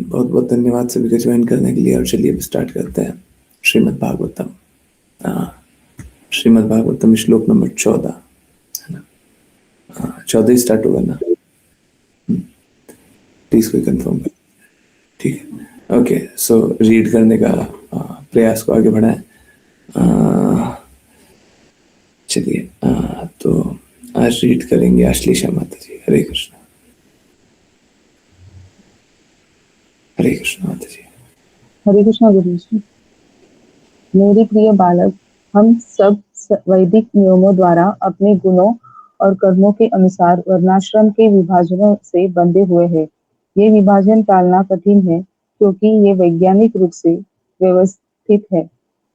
बहुत बहुत धन्यवाद सभी को ज्वाइन करने के लिए। और चलिए अब स्टार्ट करते हैं श्रीमद् भागवतम। श्रीमद् भागवतम श्लोक नंबर 14 है ना। 14 ही स्टार्ट होगा ना, प्लीज कोई कंफर्म कर। ठीक है, ओके। सो रीड करने का प्रयास को आगे बढ़ाएं। चलिए तो आज रीड करेंगे आश्लेषा माता जी। हरे कृष्ण। हरे कृष्ण माता जी। हरे कृष्णा गुरु जी। मेरे प्रिय बालक, हम सब वैदिक नियमों द्वारा अपने गुणों और कर्मों के अनुसार वर्णाश्रम के विभाजनों से बंधे हुए हैं। ये विभाजन टालना कठिन है क्योंकि ये वैज्ञानिक रूप से व्यवस्थित है।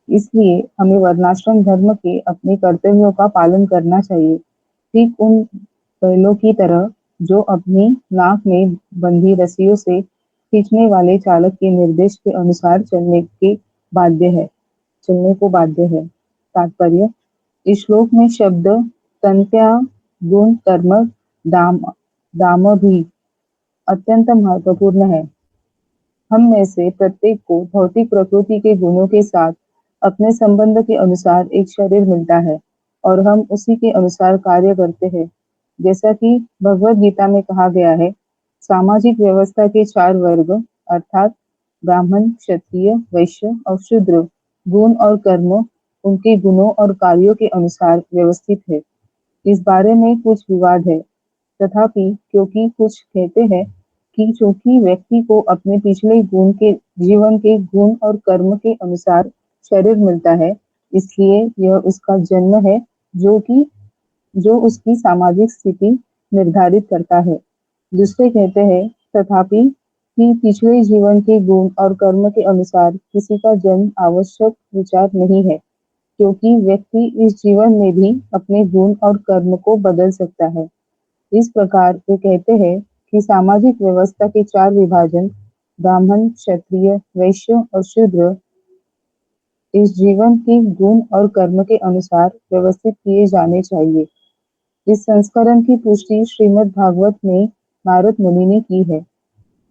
इसलिए हमें वर्णाश्रम धर्म के अपने कर्तव्यों का पालन करना चाहिए, ठीक उन बैलों की तरह जो अपनी नाक में बंधी रस्सियों से खींचने वाले चालक के निर्देश के अनुसार चलने को बाध्य है। तात्पर्य: इस श्लोक में शब्द तन्त्या गुण कर्म दाम दाम भी अत्यंत महत्वपूर्ण है। हम में से प्रत्येक को भौतिक प्रकृति के गुणों के साथ अपने संबंध के अनुसार एक शरीर मिलता है और हम उसी के अनुसार कार्य करते हैं। जैसा कि भगवद गीता में कहा गया है, सामाजिक व्यवस्था के 4 वर्ग अर्थात ब्राह्मण, क्षत्रिय, वैश्य और शूद्र गुण और कर्म उनके गुणों और कार्यों के अनुसार व्यवस्थित है। इस बारे में कुछ विवाद है, तथापि क्योंकि कुछ कहते हैं कि चूंकि व्यक्ति को अपने पिछले जीवन के गुण और कर्म के अनुसार शरीर मिलता है, इसलिए यह उसका जन्म है जो उसकी सामाजिक स्थिति निर्धारित करता है। दूसरे कहते हैं तथापि कि पिछले जीवन के गुण और कर्म के अनुसार किसी का जन्म आवश्यक विचार नहीं है, क्योंकि व्यक्ति इस जीवन में भी अपने गुण और कर्म को बदल सकता है। इस प्रकार वे कहते हैं कि सामाजिक व्यवस्था के 4 विभाजन ब्राह्मण, क्षत्रिय, वैश्य और शूद्र इस जीवन के गुण और कर्म के अनुसार व्यवस्थित किए जाने चाहिए। इस संस्करण की पुष्टि श्रीमद् भागवत में नारद मुनि ने की है।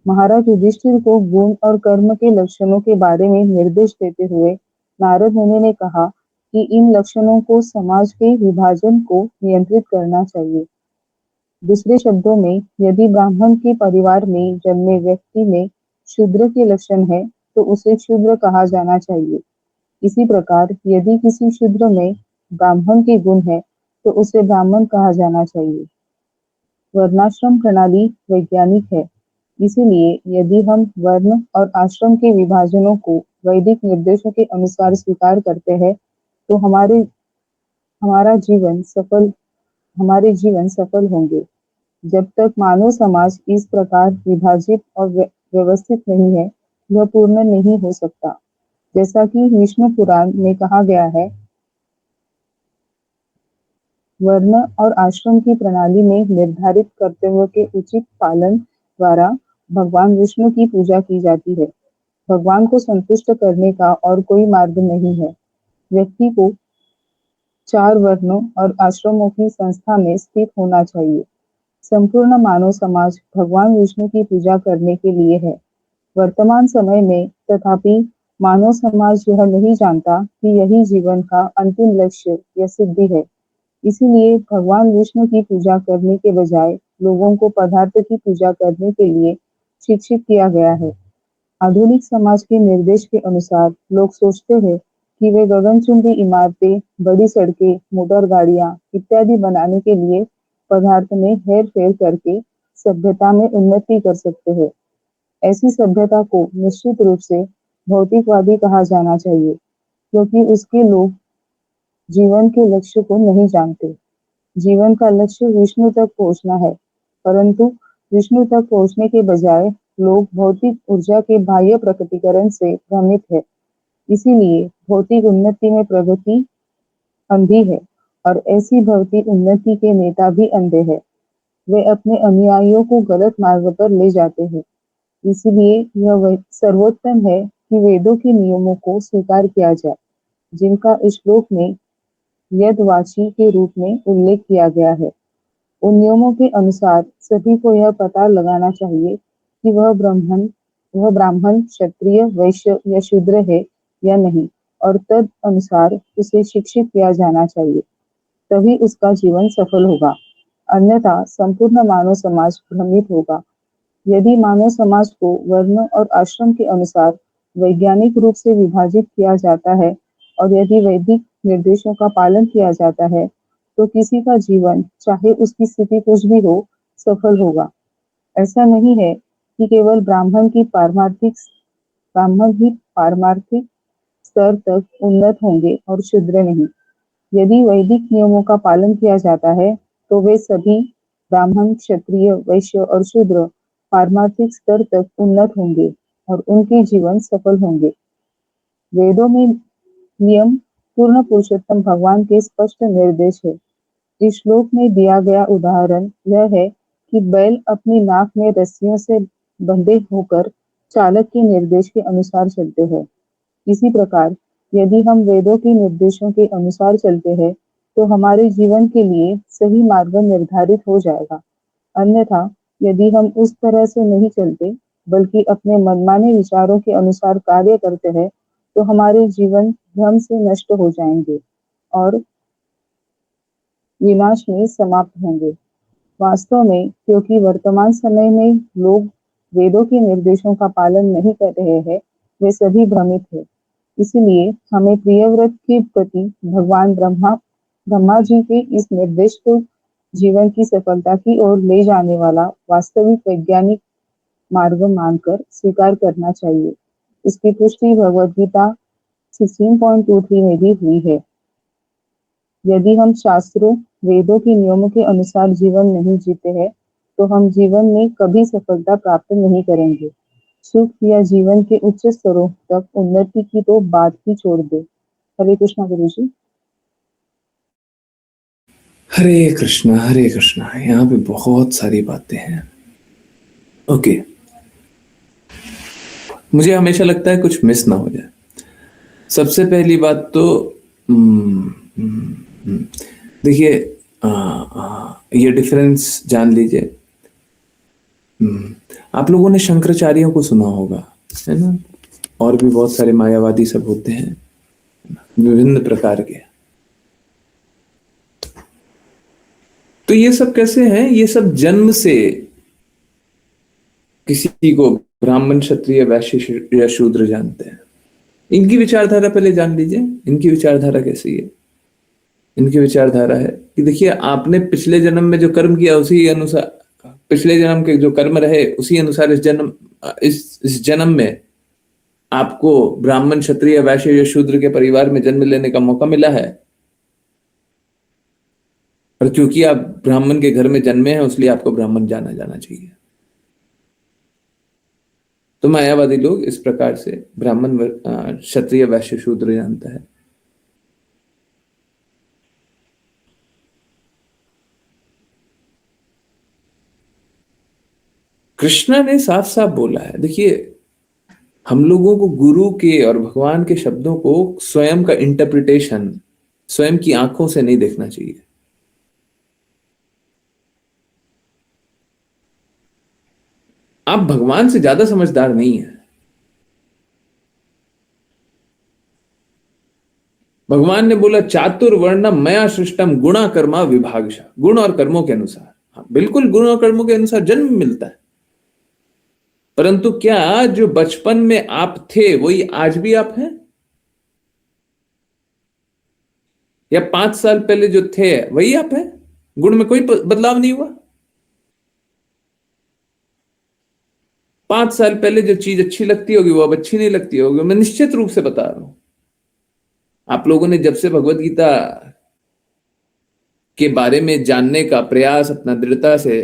महाराज युधिष्ठिर को गुण और कर्म के लक्षणों के बारे में निर्देश देते हुए नारद मुनि ने कहा कि इन लक्षणों को समाज के विभाजन को नियंत्रित करना चाहिए। दूसरे शब्दों में, यदि ब्राह्मण के परिवार में जन्मे व्यक्ति में शूद्र के लक्षण है तो उसे शूद्र कहा जाना चाहिए। इसी प्रकार यदि किसी शूद्र में ब्राह्मण के गुण है तो उसे ब्राह्मण कहा जाना चाहिए। वर्णाश्रम प्रणाली वैज्ञानिक है, इसीलिए यदि हम वर्ण और आश्रम के विभाजनों को वैदिक निर्देशों के अनुसार स्वीकार करते हैं तो हमारे जीवन सफल होंगे। जब तक मानव समाज इस प्रकार विभाजित और व्यवस्थित नहीं है, यह पूर्ण नहीं हो सकता। जैसा कि विष्णु पुराण में कहा गया है, वर्ण और आश्रम की प्रणाली में निर्धारित कर्तव्यों के उचित पालन द्वारा भगवान विष्णु की पूजा की जाती है। भगवान को संतुष्ट करने का और कोई मार्ग नहीं है। व्यक्ति को 4 वर्णों और आश्रमों की संस्था में स्थित होना चाहिए। संपूर्ण मानव समाज भगवान विष्णु की पूजा करने के लिए है। वर्तमान समय में तथापि मानव समाज यह नहीं जानता कि यही जीवन का अंतिम लक्ष्य या सिद्धि है। इसीलिए भगवान विष्णु की पूजा करने के बजाय लोगों को पदार्थ की पूजा करने के लिए शिक्षित किया गया है। आधुनिक समाज के निर्देश के अनुसार लोग सोचते हैं कि वे गगनचुंबी इमारतें, बड़ी सड़कें, मोटर गाड़ियां इत्यादि बनाने के लिए पदार्थ में हेर-फेर करके सभ्यता में उन्नति कर सकते हैं। ऐसी सभ्यता को निश्चित रूप से भौतिकवादी कहा जाना चाहिए, क्योंकि उसके लोग जीवन के लक्ष्य को नहीं जानते। जीवन का लक्ष्य विष्णु तक पहुंचना है, परंतु विष्णु तक पहुंचने के बजाय लोग भौतिक ऊर्जा के बाह्य प्रकटीकरण से भ्रमित है। इसीलिए भौतिक उन्नति में प्रगति अंधी है और ऐसी भौतिक उन्नति के नेता भी अंधे हैं। वे अपने अनुयायियों को गलत मार्ग पर ले जाते हैं। इसलिए यह सर्वोत्तम है कि वेदों के नियमों को स्वीकार किया जाए, जिनका इस श्लोक में यदवाची के रूप में उल्लेख किया गया है। उन नियमों के अनुसार सभी को यह पता लगाना चाहिए कि वह ब्राह्मण, वह ब्राह्मण, क्षत्रिय, वैश्य या शूद्र है या नहीं, और तद अनुसार उसे शिक्षित किया जाना चाहिए, तभी उसका जीवन सफल होगा। अन्यथा संपूर्ण मानव समाज भ्रमित होगा। यदि मानव समाज को वर्ण और आश्रम के अनुसार वैज्ञानिक रूप से विभाजित किया जाता है और यदि वैदिक निर्देशों का पालन किया जाता है, तो किसी का जीवन, चाहे उसकी स्थिति कुछ भी हो, सफल होगा। ऐसा नहीं है कि केवल ब्राह्मण ही पारमार्थिक स्तर तक उन्नत होंगे और शूद्र नहीं। यदि वैदिक नियमों का पालन किया जाता है, तो वे सभी ब्राह्मण, क्षत्रिय, वैश्य और शूद्र पारमार्थिक स्तर तक उन्नत होंगे और उनके जीवन सफल होंगे। वेदों में नियम पूर्ण पुरुषोत्तम भगवान के स्पष्ट निर्देश है। इस श्लोक में दिया गया उदाहरण यह है कि बैल अपनी नाक में रस्सियों से बंधे होकर चालक के निर्देश के अनुसार चलते हैं। इसी प्रकार यदि हम वेदों के निर्देशों के अनुसार चलते हैं, तो हमारे जीवन के लिए सही मार्ग निर्धारित हो जाएगा। अन्यथा यदि हम उस तरह से नहीं चलते, बल्कि अपने मनमाने विचारों के अनुसार कार्य करते हैं, तो हमारे जीवन भ्रम से नष्ट हो जाएंगे और विनाश में समाप्त होंगे। वास्तव में क्योंकि वर्तमान समय में लोग वेदों के निर्देशों का पालन नहीं कर रहे हैं, वे सभी भ्रमित हैं। इसलिए हमें प्रियव्रत के प्रति भगवान ब्रह्मा जी के इस निर्देश को जीवन की सफलता की ओर ले जाने वाला वास्तविक वैज्ञानिक मार्ग मानकर स्वीकार करना चाहिए। इसकी पुष्टि भगवद गीता 16.23 में भी हुई है। यदि हम शास्त्रों, वेदों के नियमों के अनुसार जीवन नहीं जीते हैं, तो हम जीवन में कभी सफलता प्राप्त नहीं करेंगे। सुख या जीवन के उच्च स्तरों तक उन्नति की तो बात ही छोड़ दे। हरे कृष्णा गुरु जी। हरे कृष्णा, यहाँ पे बहुत सारी बातें हैं। ओके, मुझे हमेशा लगता है कुछ मिस ना हो जाए। सबसे पहली बात तो देखिए, ये डिफरेंस जान लीजिए। आप लोगों ने शंकराचार्यों को सुना होगा, है ना? और भी बहुत सारे मायावादी सब होते हैं, विभिन्न प्रकार के। तो ये सब कैसे हैं? ये सब जन्म से किसी को ब्राह्मण, क्षत्रिय, वैश्य या शूद्र जानते हैं। इनकी विचारधारा पहले जान लीजिए। इनकी विचारधारा कैसी है? इनकी विचारधारा है कि देखिए, आपने पिछले जन्म में जो कर्म किया उसी अनुसार, पिछले जन्म के जो कर्म रहे उसी अनुसार इस जन्म में आपको ब्राह्मण, क्षत्रिय, वैश्य या शूद्र के परिवार में जन्म लेने का मौका मिला है। और क्योंकि आप ब्राह्मण के घर में जन्मे हैं, इसलिए आपको ब्राह्मण जाना जाना चाहिए। तो मायावादी लोग इस प्रकार से ब्राह्मण, क्षत्रिय, वैश्य, शूद्र जानता है। कृष्ण ने साफ साफ बोला है। देखिए, हम लोगों को गुरु के और भगवान के शब्दों को स्वयं का इंटरप्रिटेशन, स्वयं की आंखों से नहीं देखना चाहिए। आप भगवान से ज्यादा समझदार नहीं है। भगवान ने बोला, चातुर्वर्णम मया सृष्टम गुणा कर्मा विभागशः। गुण और कर्मों के अनुसार, हाँ बिल्कुल, गुण और कर्मों के अनुसार जन्म मिलता है। परंतु क्या जो बचपन में आप थे वही आज भी आप हैं? या 5 साल पहले जो थे वही आप हैं? गुण में कोई बदलाव नहीं हुआ। 5 साल पहले जो चीज अच्छी लगती होगी वो अब अच्छी नहीं लगती होगी। मैं निश्चित रूप से बता रहा हूं। आप लोगों ने जब से भगवत गीता के बारे में जानने का प्रयास अपना दृढ़ता से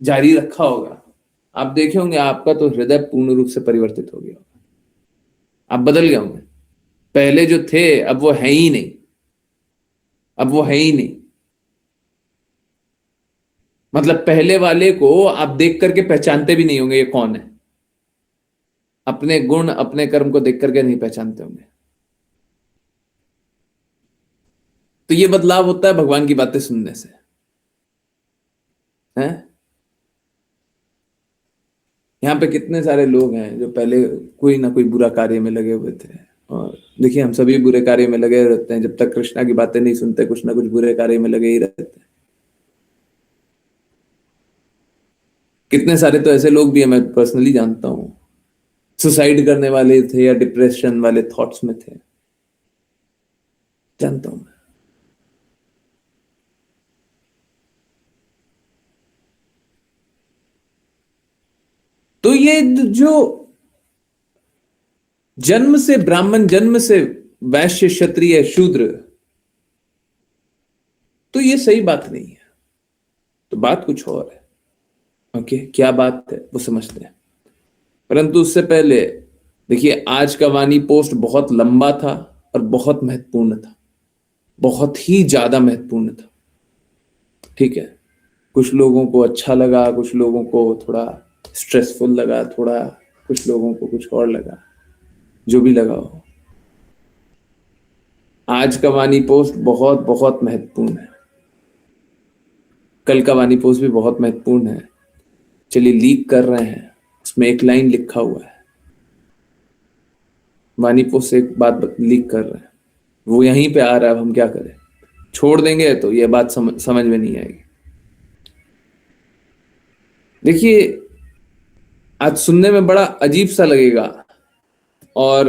जारी रखा होगा, आप देखे होंगे आपका तो हृदय पूर्ण रूप से परिवर्तित हो गया होगा। आप बदल गए होंगे। पहले जो थे अब वो है ही नहीं। अब वो है ही नहीं। मतलब पहले वाले को आप देख करके पहचानते भी नहीं होंगे ये कौन है। अपने गुण, अपने कर्म को देख करके नहीं पहचानते होंगे। तो ये बदलाव होता है भगवान की बातें सुनने से, है? यहाँ पे कितने सारे लोग हैं जो पहले कोई ना कोई बुरा कार्य में लगे हुए थे, और देखिए हम सभी बुरे कार्य में लगे रहते हैं, जब तक कृष्णा की बातें नहीं सुनते कुछ ना कुछ बुरे कार्य में लगे ही रहते हैं। कितने सारे तो ऐसे लोग भी हैं, मैं पर्सनली जानता हूँ, सुसाइड करने वाले थे या डिप्रेशन वाले थॉट्स में थे, जानता हूं मैं। तो ये जो जन्म से ब्राह्मण, जन्म से वैश्य, क्षत्रिय, शूद्र, तो ये सही बात नहीं है, तो बात कुछ और है। ओके, क्या बात है वो समझते हैं, परंतु उससे पहले देखिए आज का वाणी पोस्ट बहुत लंबा था और बहुत महत्वपूर्ण था, बहुत ही ज्यादा महत्वपूर्ण था। ठीक है, कुछ लोगों को अच्छा लगा, कुछ लोगों को थोड़ा स्ट्रेसफुल लगा, थोड़ा कुछ लोगों को कुछ और लगा, जो भी लगा हो। आज का वाणी पोस्ट बहुत बहुत महत्वपूर्ण है, कल का वाणी पोस्ट भी बहुत महत्वपूर्ण है। चलिए लीक कर रहे हैं, उसमें एक लाइन लिखा हुआ है, वाणी पोस्ट से एक बात लीक कर रहे हैं, वो यहीं पे आ रहा है, अब हम क्या करें, छोड़ देंगे तो ये बात समझ में नहीं आएगी। देखिए आज सुनने में बड़ा अजीब सा लगेगा, और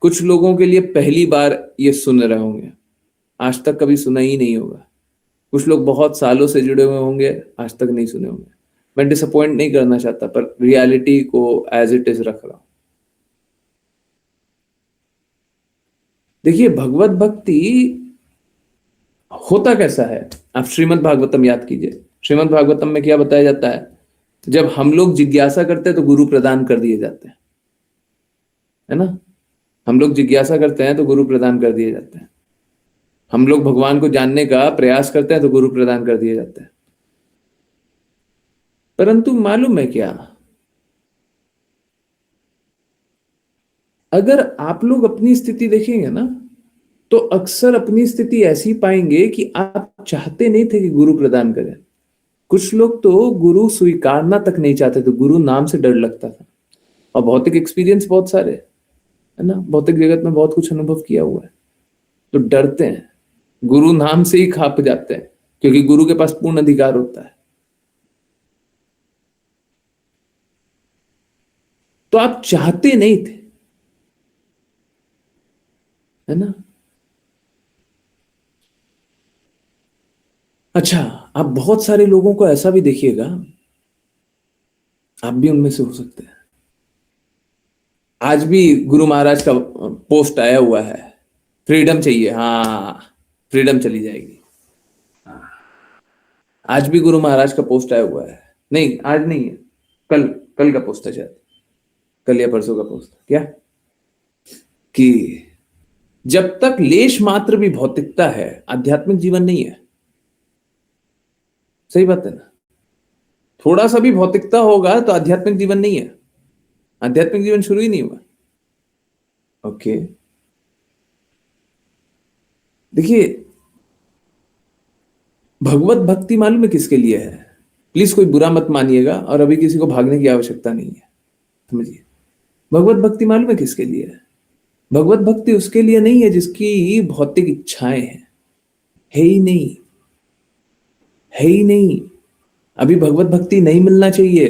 कुछ लोगों के लिए पहली बार ये सुन रहे होंगे, आज तक कभी सुना ही नहीं होगा। कुछ लोग बहुत सालों से जुड़े हुए होंगे, आज तक नहीं सुने होंगे। मैं डिसअपॉइंट नहीं करना चाहता, पर रियलिटी को एज इट इज रख रहा हूं। देखिए भगवत भक्ति होता कैसा है, आप श्रीमद् भागवतम याद कीजिए। श्रीमद् भागवतम में क्या बताया जाता है, जब हम लोग जिज्ञासा करते हैं तो गुरु प्रदान कर दिए जाते हैं, है ना। हम लोग जिज्ञासा करते हैं तो गुरु प्रदान कर दिए जाते हैं, हम लोग भगवान को जानने का प्रयास करते हैं तो गुरु प्रदान कर दिए जाते हैं। परंतु मालूम है क्या, अगर आप लोग अपनी स्थिति देखेंगे ना, तो अक्सर अपनी स्थिति ऐसी पाएंगे कि आप चाहते नहीं थे कि गुरु प्रदान करें। कुछ लोग तो गुरु स्वीकारना तक नहीं चाहते थे, गुरु नाम से डर लगता था। और भौतिक एक्सपीरियंस बहुत सारे है ना, भौतिक जगत में बहुत कुछ अनुभव किया हुआ है, तो डरते हैं, गुरु नाम से ही खाप जाते हैं, क्योंकि गुरु के पास पूर्ण अधिकार होता है। तो आप चाहते नहीं थे, है ना। अच्छा, आप बहुत सारे लोगों को ऐसा भी देखिएगा, आप भी उनमें से हो सकते हैं। आज भी गुरु महाराज का पोस्ट आया हुआ है, फ्रीडम चाहिए, हाँ फ्रीडम चली जाएगी। आज भी गुरु महाराज का पोस्ट आया हुआ है, नहीं आज नहीं है, कल, कल का पोस्ट है शायद, कल या परसों का पोस्ट क्या, कि जब तक लेश मात्र भी भौतिकता है आध्यात्मिक जीवन नहीं है। सही बात है ना, थोड़ा सा भी भौतिकता होगा तो आध्यात्मिक जीवन नहीं है, आध्यात्मिक जीवन शुरू ही नहीं हुआ। ओके, देखिए भगवत भक्ति मालूम है किसके लिए है, प्लीज कोई बुरा मत मानिएगा, और अभी किसी को भागने की आवश्यकता नहीं है, समझिए। भगवत भक्ति मालूम है किसके लिए है, भगवत भक्ति उसके लिए नहीं है जिसकी भौतिक इच्छाएं हैं, है ही नहीं, है ही नहीं। अभी भगवत भक्ति नहीं मिलना चाहिए,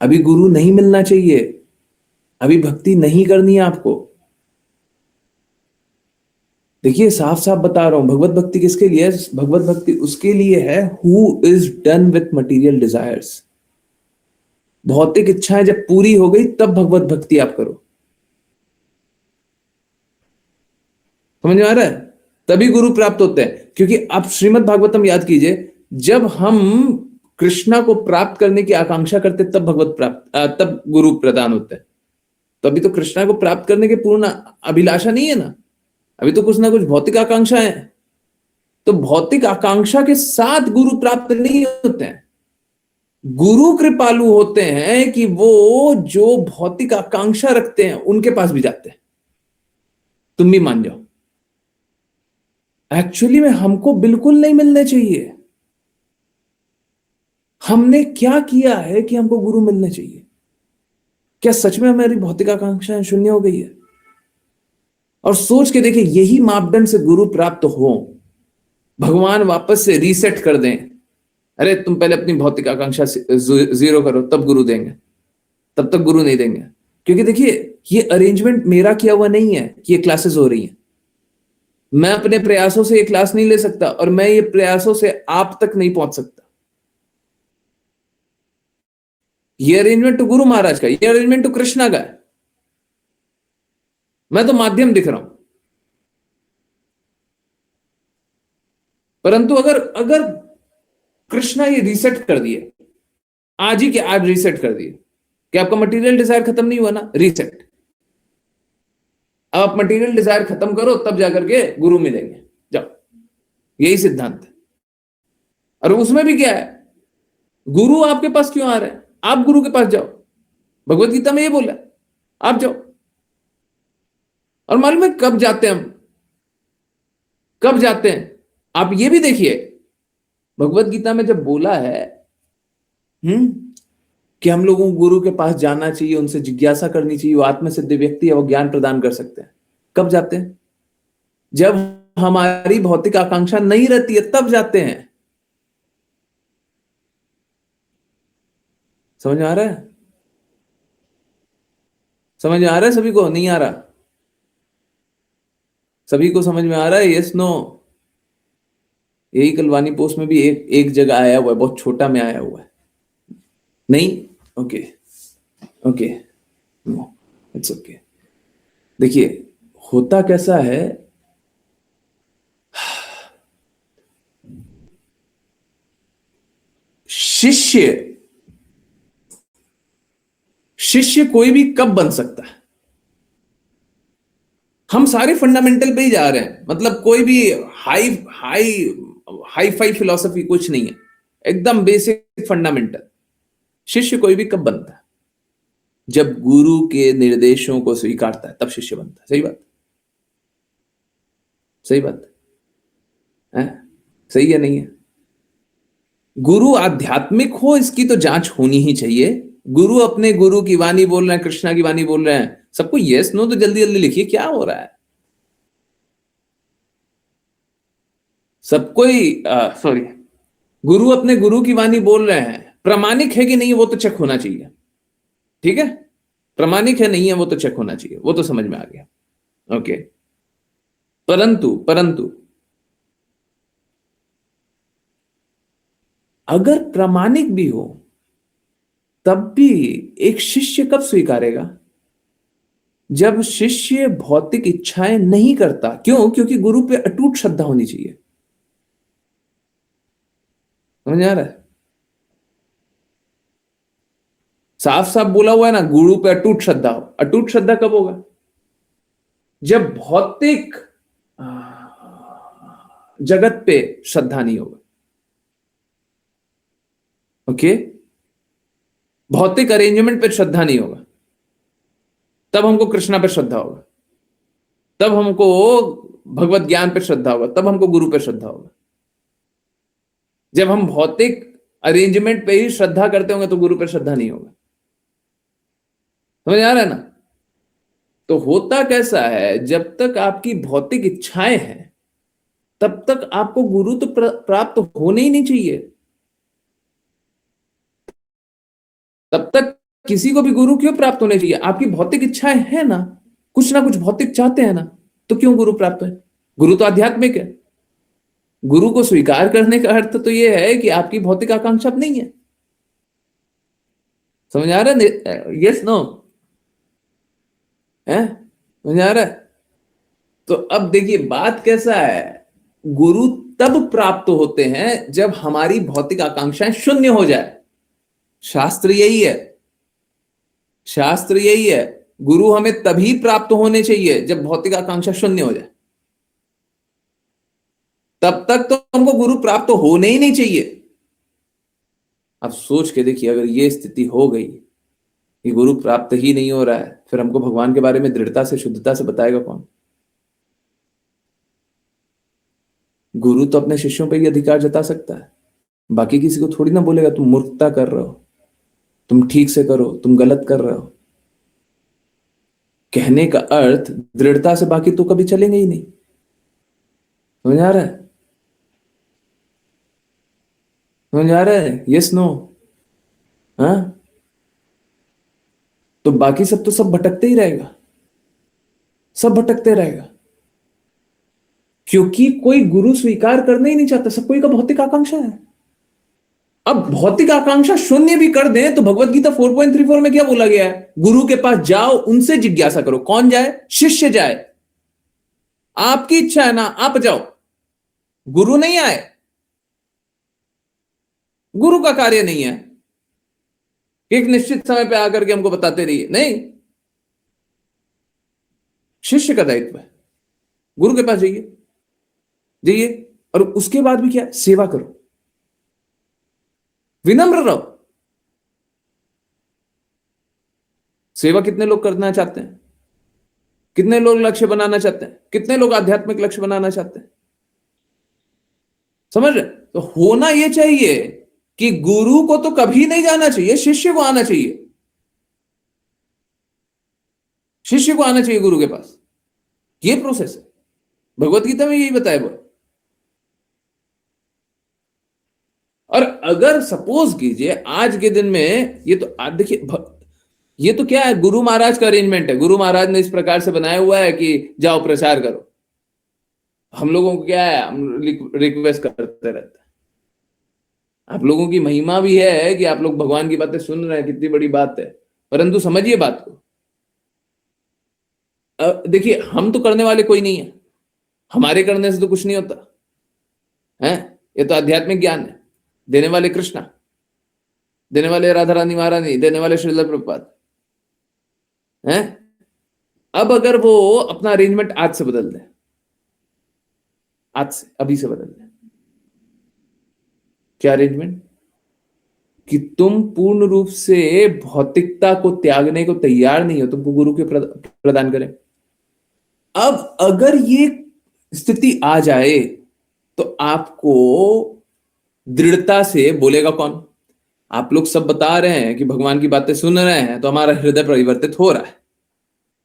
अभी गुरु नहीं मिलना चाहिए, अभी भक्ति नहीं करनी है आपको। देखिए साफ साफ बता रहा हूं, भगवत भक्ति किसके लिए है, भगवत भक्ति उसके लिए है who is done with material desires. भौतिक इच्छाएं जब पूरी हो गई तब भगवत भक्ति आप करो, समझ में आ रहा है, तभी गुरु प्राप्त होते हैं। क्योंकि आप श्रीमद् भागवतम याद कीजिए, जब हम कृष्णा को प्राप्त करने की आकांक्षा करते तब भगवत प्राप्त तब गुरु प्रदान होते हैं। तो अभी तो कृष्णा को प्राप्त करने की पूर्ण अभिलाषा नहीं है ना, अभी तो कुछ ना कुछ भौतिक आकांक्षा है। तो भौतिक आकांक्षा के साथ गुरु प्राप्त नहीं होते हैं, गुरु कृपालु होते हैं कि वो जो भौतिक आकांक्षा रखते हैं उनके पास भी जाते हैं। तुम भी मान जाओ, एक्चुअली में हमको बिल्कुल नहीं मिलने चाहिए, हमने क्या किया है कि हमको गुरु मिलने चाहिए? क्या सच में हमारी भौतिक आकांक्षाएं शून्य हो गई है? और सोच के देखिए, यही मापदंड से गुरु प्राप्त हो, भगवान वापस से रीसेट कर दें, अरे तुम पहले अपनी भौतिक आकांक्षा जीरो करो, तब गुरु देंगे, तब तक गुरु नहीं देंगे। क्योंकि देखिए, ये अरेंजमेंट मेरा किया हुआ नहीं है कि ये क्लासेस हो रही हैं। मैं अपने प्रयासों से ये क्लास नहीं ले सकता, और मैं ये प्रयासों से आप तक नहीं पहुंच सकता। ये अरेंजमेंट तो गुरु महाराज का, ये अरेंजमेंट तो कृष्णा का है। मैं तो माध्यम दिख रहा हूं। परंतु अगर अगर कृष्णा ये रीसेट कर दिए, आज ही के आज रीसेट कर दिए, कि आपका मटेरियल डिजायर खत्म नहीं हुआ ना, रीसेट। अब आप मटेरियल डिजायर खत्म करो, तब जाकर के गुरु मिलेंगे, जाओ। यही सिद्धांत है। और उसमें भी क्या है, गुरु आपके पास क्यों आ रहे हैं? आप गुरु के पास जाओ। भगवत गीता में ये बोला, आप जाओ। और मालूम है कब जाते हैं हम? कब जाते हैं? आप ये भी देखिए, भगवत गीता में जब बोला है कि हम लोगों को गुरु के पास जाना चाहिए, उनसे जिज्ञासा करनी चाहिए, वो आत्मसिद्ध व्यक्ति है, वो ज्ञान प्रदान कर सकते हैं। कब जाते हैं? जब हमारी भौतिक आकांक्षा नहीं रहती है, तब जाते हैं। समझ में आ रहा है? समझ में आ रहा है सभी को? नहीं आ रहा? सभी को समझ में आ रहा है? Yes no? यही कलवानी पोस्ट में भी एक जगह आया हुआ है, बहुत छोटा में आया हुआ है। नहीं? Okay okay, no it's okay. देखिए, होता कैसा है, शिष्य शिष्य कोई भी कब बन सकता है? हम सारे फंडामेंटल पे ही जा रहे हैं, मतलब कोई भी high high hi fi philosophy कुछ नहीं है, एकदम बेसिक फंडामेंटल। शिष्य कोई भी कब बनता है? जब गुरु के निर्देशों को स्वीकारता है, तब शिष्य बनता है। सही बात? सही बात है? सही है नहीं है? गुरु आध्यात्मिक हो, इसकी तो जांच होनी ही चाहिए। गुरु अपने गुरु की वाणी बोल रहे हैं, कृष्णा की वाणी बोल रहे हैं, सबको यस नो तो जल्दी जल्दी लिखिए, क्या हो रहा है? सबको ही सॉरी, गुरु अपने गुरु की वाणी बोल रहे हैं, प्रामाणिक है कि नहीं वो तो चेक होना चाहिए। ठीक है, प्रामाणिक है नहीं है वो तो चेक होना चाहिए, वो तो समझ में आ गया। ओके, परंतु परंतु अगर प्रामाणिक भी हो, तब भी एक शिष्य कब स्वीकारेगा? जब शिष्य भौतिक इच्छाएं नहीं करता। क्यों? क्योंकि गुरु पे अटूट श्रद्धा होनी चाहिए। समझ आ रहा है? साफ साफ बोला हुआ है ना, गुरु पे अटूट श्रद्धा हो। अटूट श्रद्धा कब होगा? जब भौतिक जगत पे श्रद्धा नहीं होगा। ओके, भौतिक अरेंजमेंट पे श्रद्धा नहीं होगा, तब हमको कृष्णा पे श्रद्धा होगा, तब हमको भगवत ज्ञान पे श्रद्धा होगा, तब हमको गुरु पे श्रद्धा होगा। जब हम भौतिक अरेंजमेंट पे ही श्रद्धा करते होंगे, तो गुरु पे श्रद्धा नहीं होगा। समझ आ रहा है ना? तो होता कैसा है, जब तक आपकी भौतिक इच्छाएं हैं, तब तक आपको गुरु तो प्राप्त होने ही नहीं चाहिए। तब तक किसी को भी गुरु क्यों प्राप्त होने चाहिए? आपकी भौतिक इच्छाएं हैं ना कुछ भौतिक चाहते हैं ना, तो क्यों गुरु प्राप्त है? गुरु तो आध्यात्मिक है। गुरु को स्वीकार करने का अर्थ तो यह है कि आपकी भौतिक आकांक्षा अब नहीं है। समझ आ रहा है? यस नो है? समझ आ रहा है? तो अब देखिए बात कैसा है, गुरु तब प्राप्त होते हैं जब हमारी भौतिक आकांक्षाएं शून्य हो जाए। शास्त्र यही है, शास्त्र यही है। गुरु हमें तभी प्राप्त होने चाहिए जब भौतिक आकांक्षा शून्य हो जाए। तब तक तो हमको गुरु प्राप्त होने ही नहीं चाहिए। अब सोच के देखिए, अगर ये स्थिति हो गई कि गुरु प्राप्त ही नहीं हो रहा है, फिर हमको भगवान के बारे में दृढ़ता से शुद्धता से बताएगा कौन? गुरु तो अपने शिष्यों पर ही अधिकार जता सकता है। बाकी किसी को थोड़ी ना बोलेगा तुम मूर्खता कर रहे हो, तुम ठीक से करो, तुम गलत कर रहे हो। कहने का अर्थ दृढ़ता से बाकी तो कभी चलेंगे ही नहीं। समझ आ रहा है? समझ आ रहा है? Yes no? हाँ, तो बाकी सब तो सब भटकते ही रहेगा, सब भटकते रहेगा, क्योंकि कोई गुरु स्वीकार करना ही नहीं चाहता। सब कोई का भौतिक आकांक्षा है। अब भौतिक आकांक्षा शून्य भी कर दें तो भगवत गीता 4.34 में क्या बोला गया है? गुरु के पास जाओ, उनसे जिज्ञासा करो। कौन जाए? शिष्य जाए। आपकी इच्छा है ना, आप जाओ, गुरु नहीं आए। गुरु का कार्य नहीं है कि एक निश्चित समय पे आकर के हमको बताते रहिए, नहीं। शिष्य का दायित्व है। गुरु के पास जाइए, जाइए, और उसके बाद भी क्या? सेवा करो, विनम्र रहो। सेवा कितने लोग करना चाहते हैं? कितने लोग लक्ष्य बनाना चाहते हैं? कितने लोग आध्यात्मिक लक्ष्य बनाना चाहते हैं? समझ रहे? तो होना यह चाहिए कि गुरु को तो कभी नहीं जाना चाहिए, शिष्य को आना चाहिए। शिष्य को आना चाहिए गुरु के पास। ये प्रोसेस है, भगवत गीता में यही बताया हुआ। और अगर सपोज कीजिए आज के दिन में, ये तो आज देखिए, ये तो क्या है, गुरु महाराज का अरेंजमेंट है। गुरु महाराज ने इस प्रकार से बनाया हुआ है कि जाओ प्रचार करो। हम लोगों को क्या है, हम रिक्वेस्ट करते रहते हैं। आप लोगों की महिमा भी है कि आप लोग भगवान की बातें सुन रहे हैं, कितनी बड़ी बात है। परंतु समझिए बात को, देखिए हम तो करने वाले कोई नहीं है, हमारे करने से तो कुछ नहीं होता है। ये तो आध्यात्मिक ज्ञान है, देने वाले कृष्णा, देने वाले राधा रानी महारानी, देने वाले श्रील प्रभुपाद हैं। अब अगर वो अपना अरेंजमेंट आज से बदल दे, आज से, अभी से बदल दे, क्या अरेंजमेंट? कि तुम पूर्ण रूप से भौतिकता को त्यागने को तैयार नहीं हो, तुमको गुरु के प्रदान करें। अब अगर ये स्थिति आ जाए तो आपको दृढ़ता से बोलेगा कौन? आप लोग सब बता रहे हैं कि भगवान की बातें सुन रहे हैं, तो हमारा हृदय परिवर्तित हो रहा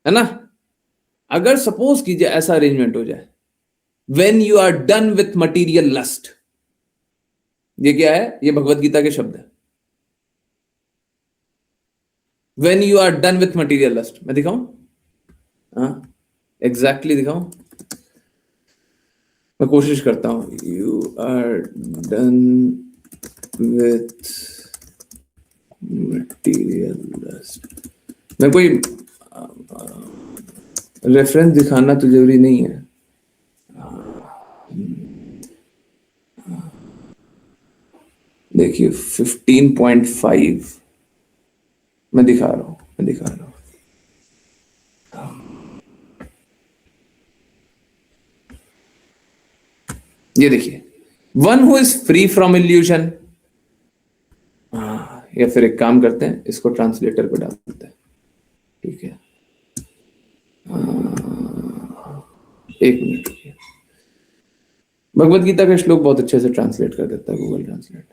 है ना? अगर सपोज कीजिए ऐसा अरेंजमेंट हो जाए, when you are done with material lust, ये क्या है? ये भगवत गीता के शब्द है। When you are done with material lust, मैं दिखाऊं? हाँ, एग्जैक्टली दिखाऊं? मैं कोशिश करता हूं। You are done with material lust. मैं कोई रेफरेंस दिखाना तो जरूरी नहीं है। देखिए 15.5 मैं दिखा रहा हूं, ये देखिए, one who is free from illusion. या फिर एक काम करते हैं, इसको ट्रांसलेटर पे डाल देते हैं, ठीक है? एक मिनट, भगवत गीता का श्लोक बहुत अच्छे से ट्रांसलेट कर देता है गूगल ट्रांसलेट।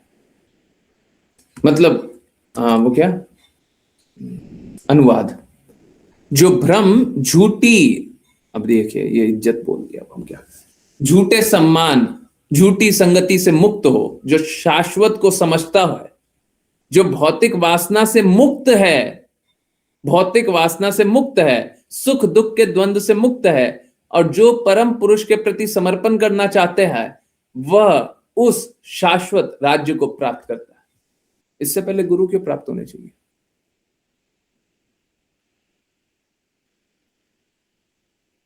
मतलब वो क्या, अनुवाद। जो भ्रम, झूठी, अब देखिए ये इज्जत बोल दिया, अब हम क्या, झूठे सम्मान, झूठी संगति से मुक्त हो, जो शाश्वत को समझता है, जो भौतिक वासना से मुक्त है, भौतिक वासना से मुक्त है, सुख दुख के द्वंद्व से मुक्त है, और जो परम पुरुष के प्रति समर्पण करना चाहते हैं, वह उस शाश्वत राज्य को प्राप्त करता है। इससे पहले गुरु के प्राप्त होने चाहिए।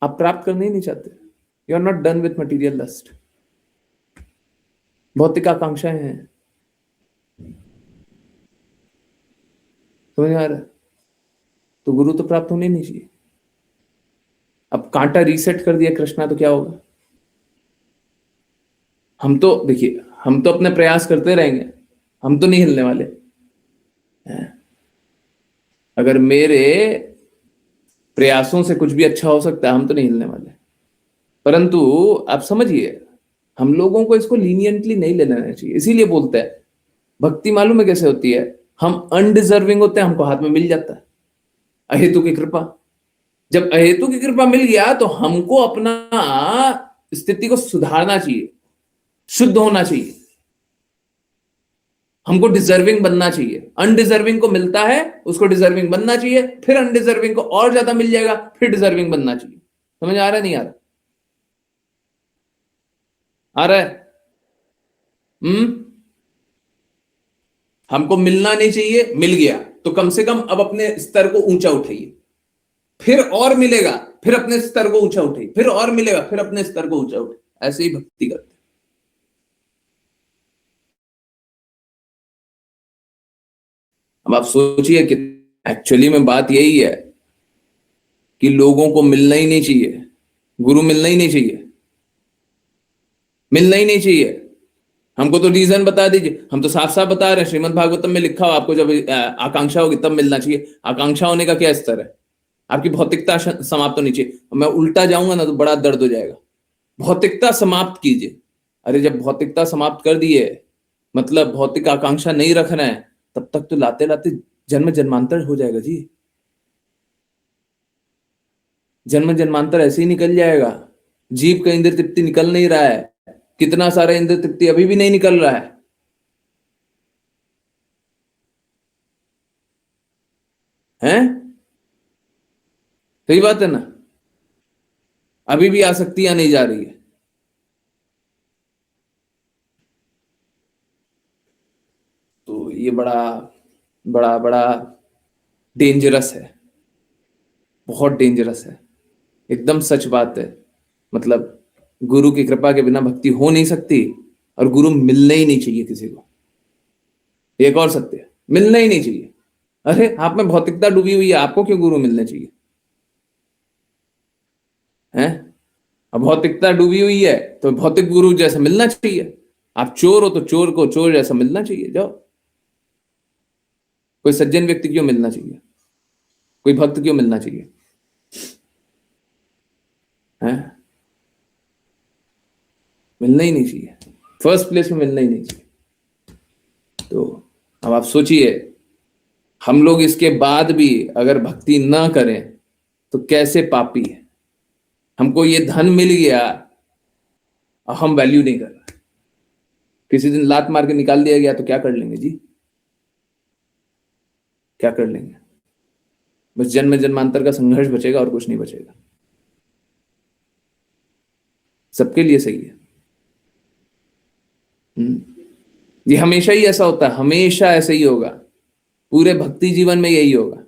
आप प्राप्त करना ही नहीं चाहते, you are not done with material lust. भौतिक आकांक्षाएं हैं, समझ आ रहा है? तो गुरु तो प्राप्त होने नहीं चाहिए। अब कांटा रीसेट कर दिया कृष्णा, तो क्या होगा? हम तो देखिए, हम तो अपने प्रयास करते रहेंगे, हम तो नहीं हिलने वाले। अगर मेरे प्रयासों से कुछ भी अच्छा हो सकता है, हम तो नहीं हिलने वाले। परंतु आप समझिए, हम लोगों को इसको लीनियंटली नहीं लेना चाहिए। इसीलिए बोलते हैं भक्ति मालूम है कैसे होती है? हम अनडिजर्विंग होते हैं, हमको हाथ में मिल जाता है अहेतु की कृपा। जब अहेतु की कृपा मिल गया तो हमको अपना स्थिति को सुधारना चाहिए, शुद्ध होना चाहिए, हमको डिजर्विंग बनना चाहिए। अनडिजर्विंग को मिलता है, उसको डिजर्विंग बनना चाहिए, फिर अनडिजर्विंग को और ज्यादा मिल जाएगा, फिर डिजर्विंग बनना चाहिए। समझ आ रहा है नहीं आ रहा? आ रहा है? हमको मिलना नहीं चाहिए, मिल गया तो कम से कम अब अपने स्तर को ऊंचा उठाइए, फिर और मिलेगा, फिर अपने स्तर को ऊंचा उठाइए, फिर और मिलेगा, फिर अपने स्तर को ऊंचा उठाइए। ऐसे ही भक्ति करते। अब आप सोचिए कि एक्चुअली में बात यही है कि लोगों को मिलना ही नहीं चाहिए, गुरु मिलना ही नहीं चाहिए, मिलना ही नहीं चाहिए। हमको तो रीजन बता दीजिए। हम तो साफ साफ बता रहे हैं, श्रीमद् भागवतम में लिखा हो आपको जब आकांक्षा होगी तब मिलना चाहिए। आकांक्षा होने का क्या स्तर है? आपकी भौतिकता समाप्त होनी चाहिए। मैं उल्टा जाऊंगा ना तो बड़ा दर्द हो जाएगा। भौतिकता समाप्त कीजिए। अरे जब भौतिकता समाप्त कर दिए, मतलब भौतिक आकांक्षा नहीं रखना है, तब तक तो लाते लाते जन्म जन्मांतर हो जाएगा जी। जन्म जन्मांतर ऐसे ही निकल जाएगा। जीव का इंद्र तृप्ति निकल नहीं रहा है, कितना सारा इंद्र तृप्ति अभी भी नहीं निकल रहा है? सही बात है ना? अभी भी आसक्तियां नहीं जा रही है। तो ये बड़ा बड़ा बड़ा डेंजरस है, बहुत डेंजरस है, एकदम सच बात है। मतलब गुरु की कृपा के बिना भक्ति हो नहीं सकती, और गुरु मिलना ही नहीं चाहिए किसी को। एक और सत्य है, मिलना ही नहीं चाहिए। अरे आप में भौतिकता डूबी हुई है, आपको क्यों गुरु मिलने चाहिए? हैं? अब भौतिकता डूबी हुई है तो भौतिक गुरु जैसा मिलना चाहिए। आप चोर हो तो चोर को चोर जैसा मिलना चाहिए, जाओ। कोई सज्जन व्यक्ति क्यों मिलना चाहिए? कोई भक्त क्यों मिलना चाहिए? हैं? मिलना ही नहीं चाहिए, फर्स्ट प्लेस में मिलना ही नहीं चाहिए। तो अब आप सोचिए, हम लोग इसके बाद भी अगर भक्ति ना करें तो कैसे पापी है। हमको ये धन मिल गया और हम वैल्यू नहीं कर रहे। किसी दिन लात मार के निकाल दिया गया तो क्या कर लेंगे जी? क्या कर लेंगे? बस जन्म जन्मांतर का संघर्ष बचेगा और कुछ नहीं बचेगा। सबके लिए सही है। ये हमेशा ही ऐसा होता है, हमेशा ऐसा ही होगा। पूरे भक्ति जीवन में यही होगा।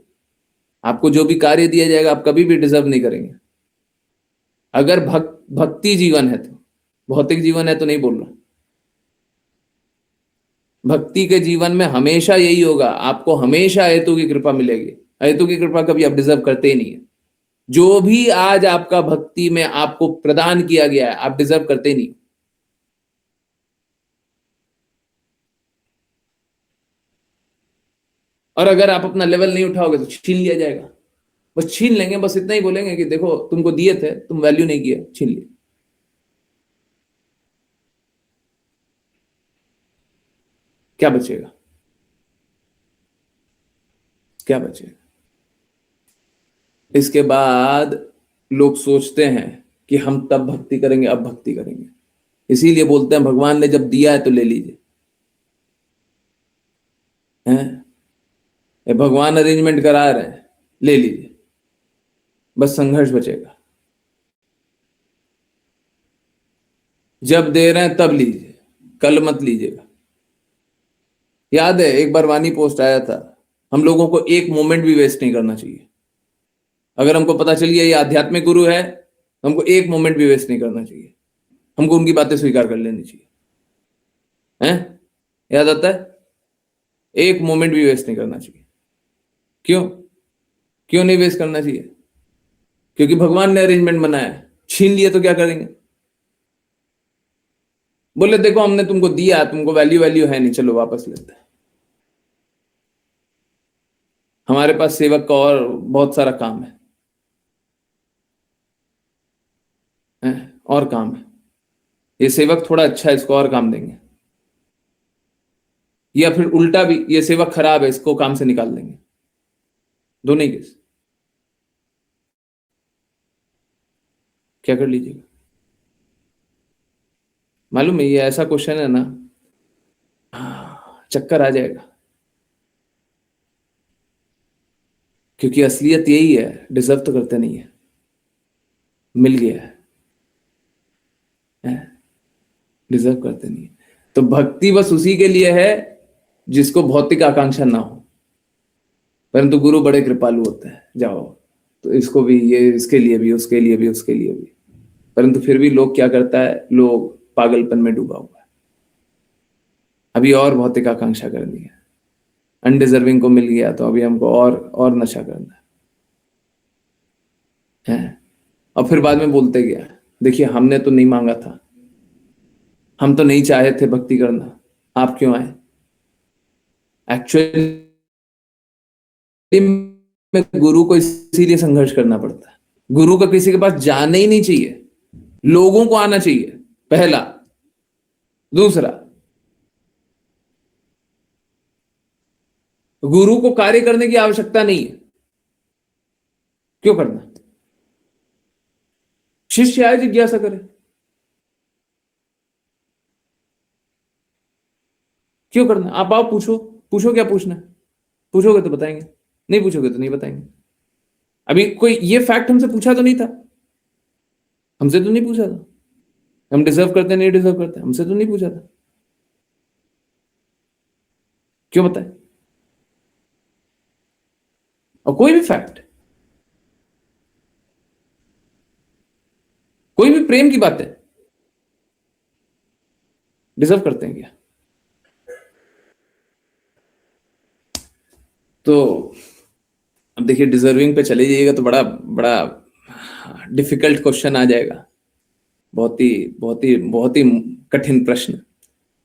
आपको जो भी कार्य दिया जाएगा आप कभी भी डिजर्व नहीं करेंगे। अगर भक्ति जीवन है तो, भौतिक जीवन है तो नहीं बोल रहा। भक्ति के जीवन में हमेशा यही होगा, आपको हमेशा हेतु की कृपा मिलेगी। हेतु की कृपा कभी आप डिजर्व करते ही नहीं है। जो भी आज आपका भक्ति में आपको प्रदान किया गया है आप डिजर्व करते ही नहीं। और अगर आप अपना लेवल नहीं उठाओगे तो छीन लिया जाएगा। बस छीन लेंगे, बस इतना ही बोलेंगे कि देखो तुमको दिए थे, तुम वैल्यू नहीं किया, छीन लिए। क्या बचेगा? क्या बचेगा? इसके बाद लोग सोचते हैं कि हम तब भक्ति करेंगे, अब भक्ति करेंगे। इसीलिए बोलते हैं भगवान ने जब दिया है तो ले लीजिए। हैं? ये भगवान अरेंजमेंट करा रहे हैं, ले लीजिए, बस संघर्ष बचेगा। जब दे रहे हैं तब लीजिए, कल मत लीजिएगा। याद है एक बार वाणी पोस्ट आया था, हम लोगों को एक मोमेंट भी वेस्ट नहीं करना चाहिए। अगर हमको पता चल गया ये आध्यात्मिक गुरु है तो हमको एक मोमेंट भी वेस्ट नहीं करना चाहिए। हमको उनकी बातें स्वीकार कर लेनी चाहिए। हैं? याद आता है? एक मोमेंट भी वेस्ट नहीं करना चाहिए। क्यों? क्यों नहीं वेस्ट करना चाहिए? क्योंकि भगवान ने अरेंजमेंट बनाया है। छीन लिए तो क्या करेंगे? बोले देखो हमने तुमको दिया, तुमको वैल्यू वैल्यू है नहीं, चलो वापस लेते हैं। हमारे पास सेवक का और बहुत सारा काम है? और काम है, ये सेवक थोड़ा अच्छा है, इसको और काम देंगे। या फिर उल्टा भी, ये सेवक खराब है, इसको काम से निकाल देंगे। दोनों ही केस, क्या कर लीजिएगा? मालूम है, ये ऐसा क्वेश्चन है ना, चक्कर आ जाएगा। क्योंकि असलियत यही है, डिजर्व तो करते नहीं है, मिल गया है, डिजर्व करते नहीं है। तो भक्ति बस उसी के लिए है जिसको भौतिक आकांक्षा ना हो, परंतु गुरु बड़े कृपालु होते हैं। जाओ, तो इसको भी, ये इसके लिए भी, उसके लिए भी, उसके लिए भी, परंतु फिर भी लोग क्या करता है, लोग पागलपन में डूबा हुआ है, अभी और भौतिक आकांक्षा करनी है, अनडिजर्विंग को मिल गया तो अभी हमको और नशा करना है। और फिर बाद में बोलते गया, देखिए हमने तो नहीं मांगा था, हम तो नहीं चाहे थे भक्ति करना, आप क्यों आए? एक्चुअली में गुरु को इसीलिए संघर्ष करना पड़ता है। गुरु को किसी के पास जाना ही नहीं चाहिए, लोगों को आना चाहिए, पहला। दूसरा, गुरु को कार्य करने की आवश्यकता नहीं है, क्यों करना? शिष्य आए, जिज्ञासा करे, क्यों करना? आप आओ, पूछो, पूछो क्या पूछना है, पूछोगे तो बताएंगे, नहीं पूछोगे तो नहीं बताएंगे। अभी कोई ये फैक्ट हमसे पूछा तो नहीं था, हमसे तो नहीं पूछा था, हम डिजर्व करते नहीं डिजर्व करते, हमसे तो नहीं पूछा था, क्यों बताए? और कोई भी फैक्ट, कोई भी प्रेम की बात है, डिजर्व करते हैं क्या? तो अब देखिए, डिजर्विंग पे चले जाइएगा तो बड़ा बड़ा डिफिकल्ट क्वेश्चन आ जाएगा, बहुत ही बहुत ही बहुत ही कठिन प्रश्न।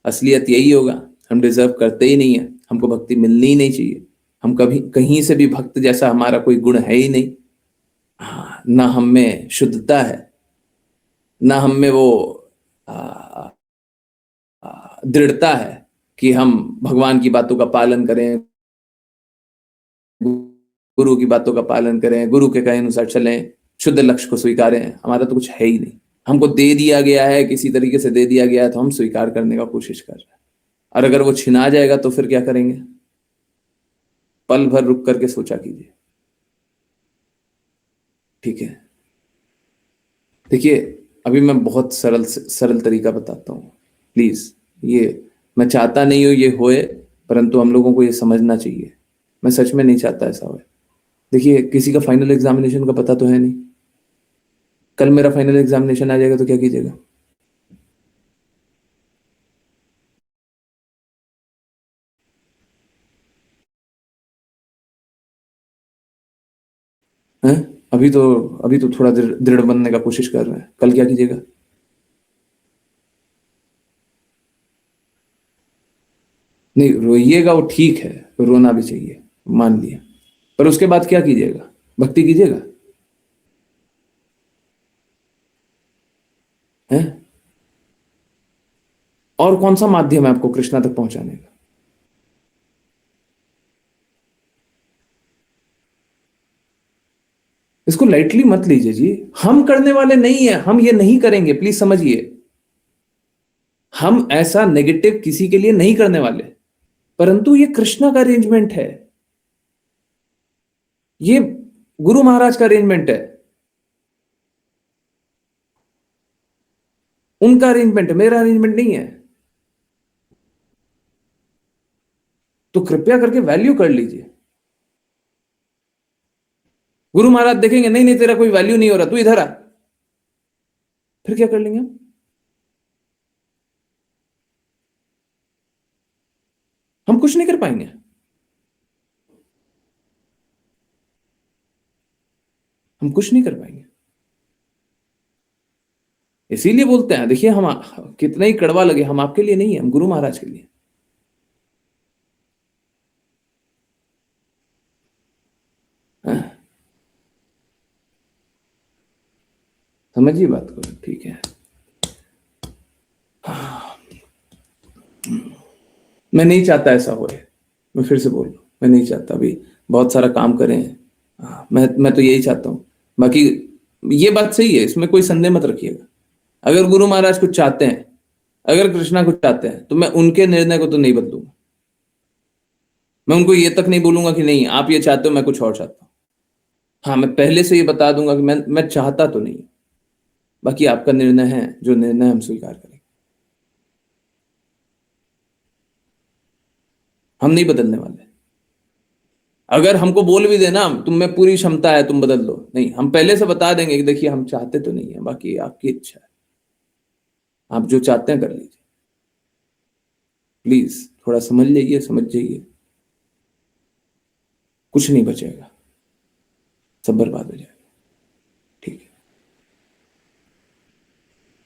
असलियत यही होगा, हम डिजर्व करते ही नहीं है, हमको भक्ति मिलनी ही नहीं चाहिए, हम कभी कहीं से भी भक्त जैसा हमारा कोई गुण है ही नहीं। हाँ, ना हम में शुद्धता है, ना हम में वो दृढ़ता है कि हम भगवान की बातों का पालन करें, गुरु की बातों का पालन करें, गुरु के कहे अनुसार चलें, शुद्ध लक्ष्य को स्वीकारें। हमारा तो कुछ है ही नहीं, हमको दे दिया गया है, किसी तरीके से दे दिया गया है, तो हम स्वीकार करने का कोशिश कर रहे हैं। और अगर वो छिना जाएगा तो फिर क्या करेंगे? पल भर रुक करके सोचा कीजिए, ठीक है? देखिए, अभी मैं बहुत सरल सरल तरीका बताता हूँ, प्लीज। ये मैं चाहता नहीं हूँ ये होए, परंतु हम लोगों को ये समझना चाहिए, मैं सच में नहीं चाहता ऐसा होए। देखिए, किसी का फाइनल एग्जामिनेशन का पता तो है नहीं, कल मेरा फाइनल एग्जामिनेशन आ जाएगा तो क्या कीजिएगा? हैं? अभी तो थोड़ा दृढ़ बनने का कोशिश कर रहे हैं, कल क्या कीजिएगा? नहीं, रोइएगा वो ठीक है, रोना भी चाहिए, मान लिया, पर उसके बाद क्या कीजिएगा? भक्ति कीजिएगा? हैं? और कौन सा माध्यम है आपको कृष्णा तक पहुंचाने का? इसको लाइटली मत लीजिए जी, हम करने वाले नहीं है, हम ये नहीं करेंगे, प्लीज समझिए। हम ऐसा नेगेटिव किसी के लिए नहीं करने वाले, परंतु ये कृष्णा का अरेंजमेंट है, ये गुरु महाराज का अरेंजमेंट है, उनका अरेंजमेंट है, मेरा अरेंजमेंट नहीं है। तो कृपया करके वैल्यू कर लीजिए। गुरु महाराज देखेंगे, नहीं नहीं तेरा कोई वैल्यू नहीं हो रहा, तू इधर आ, फिर क्या कर लेंगे? हम कुछ नहीं कर पाएंगे, हम कुछ नहीं कर पाएंगे। इसीलिए बोलते हैं, देखिए हम कितना ही कड़वा लगे, हम आपके लिए नहीं है, हम गुरु महाराज के लिए। हाँ, समझिए बात को, ठीक है? मैं नहीं चाहता ऐसा होए, मैं फिर से बोल रहा हूँ, मैं नहीं चाहता अभी बहुत सारा काम करें। मैं तो यही चाहता हूँ। बाकी ये बात सही है, इसमें कोई संदेह मत रखिएगा। अगर गुरु महाराज कुछ चाहते हैं, अगर कृष्णा कुछ चाहते हैं, तो मैं उनके निर्णय को तो नहीं बदलूंगा। मैं उनको ये तक नहीं बोलूंगा कि नहीं आप ये चाहते हो, मैं कुछ और चाहता हूं। हाँ, मैं पहले से ये बता दूंगा कि मैं चाहता तो नहीं, बाकी आपका निर्णय है, जो निर्णय हम स्वीकार करेंगे। हम नहीं बदलने वाले। अगर हमको बोल भी देना तुम में पूरी क्षमता है, तुम बदल लो, नहीं, हम पहले से बता देंगे कि देखिए हम चाहते तो नहीं है, बाकी आपकी इच्छा है, आप जो चाहते हैं कर लीजिए। प्लीज थोड़ा समझ लीजिए, समझ जाइए, कुछ नहीं बचेगा, सब बर्बाद हो जाएगा। ठीक है।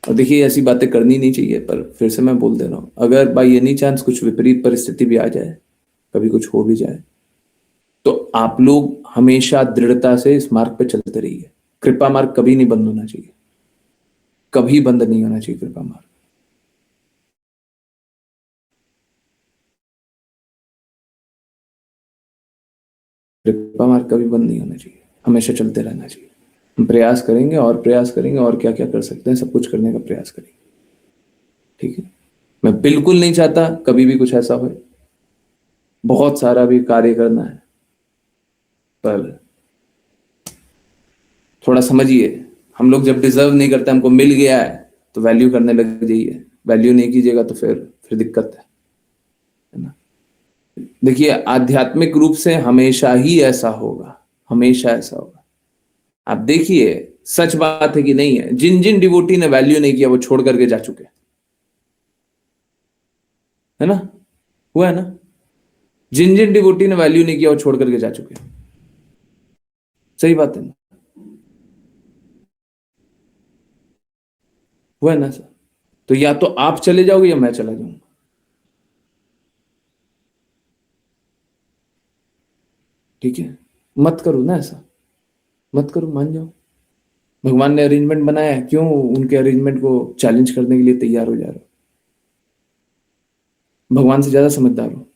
और देखिए ऐसी बातें करनी नहीं चाहिए, पर फिर से मैं बोल दे रहा हूं, अगर बाई एनी चांस कुछ विपरीत परिस्थिति भी आ जाए, कभी कुछ हो भी जाए, तो आप लोग हमेशा दृढ़ता से इस मार्ग पे चलते रहिए। कृपा मार्ग कभी नहीं बंद होना चाहिए, कभी बंद नहीं होना चाहिए कृपा मार्ग। कृपा मार्ग कभी बंद नहीं होना चाहिए, हमेशा चलते रहना चाहिए। हम प्रयास करेंगे और प्रयास करेंगे, और क्या क्या कर सकते हैं सब कुछ करने का प्रयास करेंगे। ठीक है। मैं बिल्कुल नहीं चाहता कभी भी कुछ ऐसा हो, बहुत सारा भी कार्य करना है, पर थोड़ा समझिए, हम लोग जब डिजर्व नहीं करते, हमको मिल गया है तो वैल्यू करने लग जाइए। वैल्यू नहीं कीजिएगा तो फिर दिक्कत है ना। देखिए आध्यात्मिक रूप से हमेशा ही ऐसा होगा, हमेशा ऐसा होगा। आप देखिए, सच बात है कि नहीं है, जिन जिन डिवोटी ने वैल्यू नहीं किया वो छोड़ करके जा चुके, है ना, हुआ है ना। जिन जिन डिवोटी ने वैल्यू नहीं किया वो छोड़ करके जा चुके, सही बात है ना, हुआ है ना सर। तो या तो आप चले जाओगे या मैं चला जाऊंगा। ठीक है, मत करो ना ऐसा, मत करो, मान जाओ। भगवान ने अरेंजमेंट बनाया है, क्यों उनके अरेंजमेंट को चैलेंज करने के लिए तैयार हो जा रहे हो। भगवान से ज्यादा समझदार हो,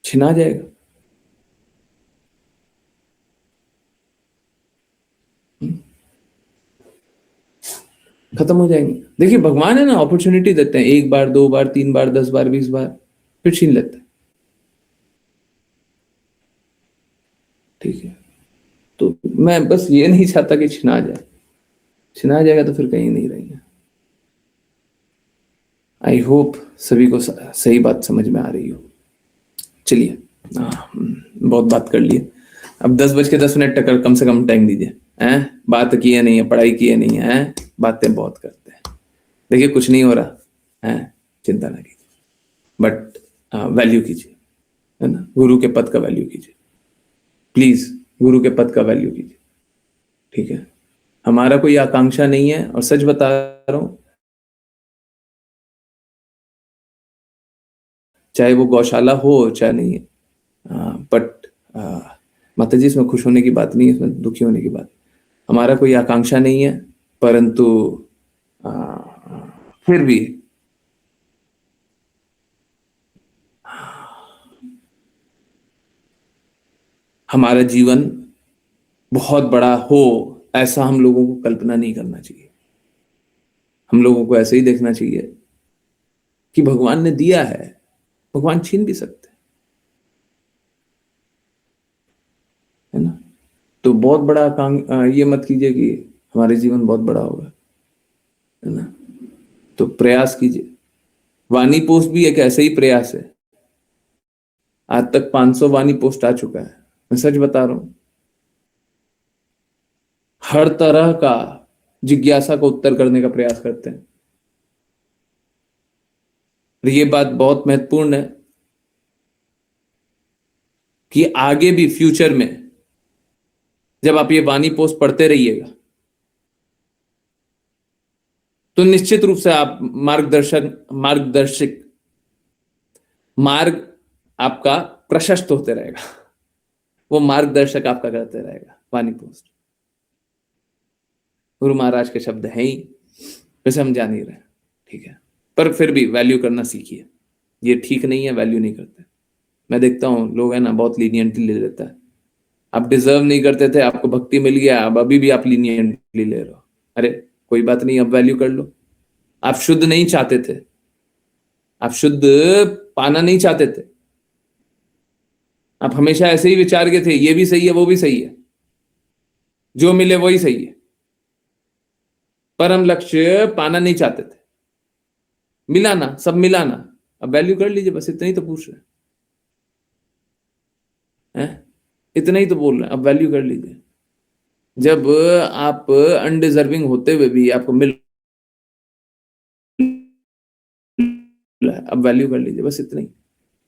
छिना जाएगा। खत्म हो जाएंगे। देखिए भगवान है ना, अपॉर्चुनिटी देते हैं, 1 बार 2 बार 3 बार 10 बार 20 बार, फिर छीन लेते हैं। ठीक है। तो मैं बस ये नहीं चाहता कि छिना जाए, छिना जाएगा तो फिर कहीं नहीं रहेंगे। आई होप सभी को सही बात समझ में आ रही हो। चलिए, बहुत बात कर लिए, अब 10:10 तक कम से कम टाइम दीजिए। हैं, बात किए नहीं है, पढ़ाई किए नहीं है, बातें बहुत करते हैं। देखिए कुछ नहीं हो रहा है, चिंता ना कीजिए, बट वैल्यू कीजिए, है ना, गुरु के पद का वैल्यू कीजिए, प्लीज गुरु के पद का वैल्यू कीजिए। ठीक है। हमारा कोई आकांक्षा नहीं है, और सच बता रहा हूं, चाहे वो गौशाला हो चाहे नहीं है, बट माता जी इसमें खुश होने की बात नहीं है, इसमें दुखी होने की बात। हमारा कोई आकांक्षा नहीं है, परंतु आ, फिर भी हमारा जीवन बहुत बड़ा हो, ऐसा हम लोगों को कल्पना नहीं करना चाहिए। हम लोगों को ऐसे ही देखना चाहिए कि भगवान ने दिया है, भगवान छीन भी सकते हैं, है ना। तो बहुत बड़ा ये मत कीजिए कि हमारे जीवन बहुत बड़ा होगा, है ना। तो प्रयास कीजिए। वाणी पोस्ट भी एक ऐसे ही प्रयास है। आज तक 500 वाणी पोस्ट आ चुका है, मैं सच बता रहा हूं। हर तरह का जिज्ञासा को उत्तर करने का प्रयास करते हैं। और ये बात बहुत महत्वपूर्ण है कि आगे भी फ्यूचर में जब आप ये वाणी पोस्ट पढ़ते रहिएगा, तो निश्चित रूप से आप मार्गदर्शक मार्ग आपका प्रशस्त होते रहेगा, वो मार्गदर्शक आपका करते रहेगा वाणी पोस्ट। गुरु महाराज के शब्द हैं ही, वैसे हम जान ही रहे हैं। ठीक है। पर फिर भी वैल्यू करना सीखिए। ये ठीक नहीं है, वैल्यू नहीं करते। मैं देखता हूँ लोग है ना बहुत लीनियंटली ले लेता है। आप डिजर्व नहीं करते थे, आपको भक्ति मिल गया, अब अभी भी आप लीनियंटली ले रहे हो। अरे कोई बात नहीं, अब वैल्यू कर लो। आप शुद्ध नहीं चाहते थे, आप शुद्ध पाना नहीं चाहते थे, आप हमेशा ऐसे ही विचार के थे ये भी सही है वो भी सही है, जो मिले वही सही है। परम लक्ष्य पाना नहीं चाहते थे, मिलाना, सब मिलाना। अब वैल्यू कर लीजिए, बस इतना ही तो पूछ रहे हैं, इतना ही तो बोल रहे हैं, अब वैल्यू कर लीजिए। जब आप अनडिजर्विंग होते हुए भी आपको मिल रहा है, अब वैल्यू कर लीजिए, बस इतना ही।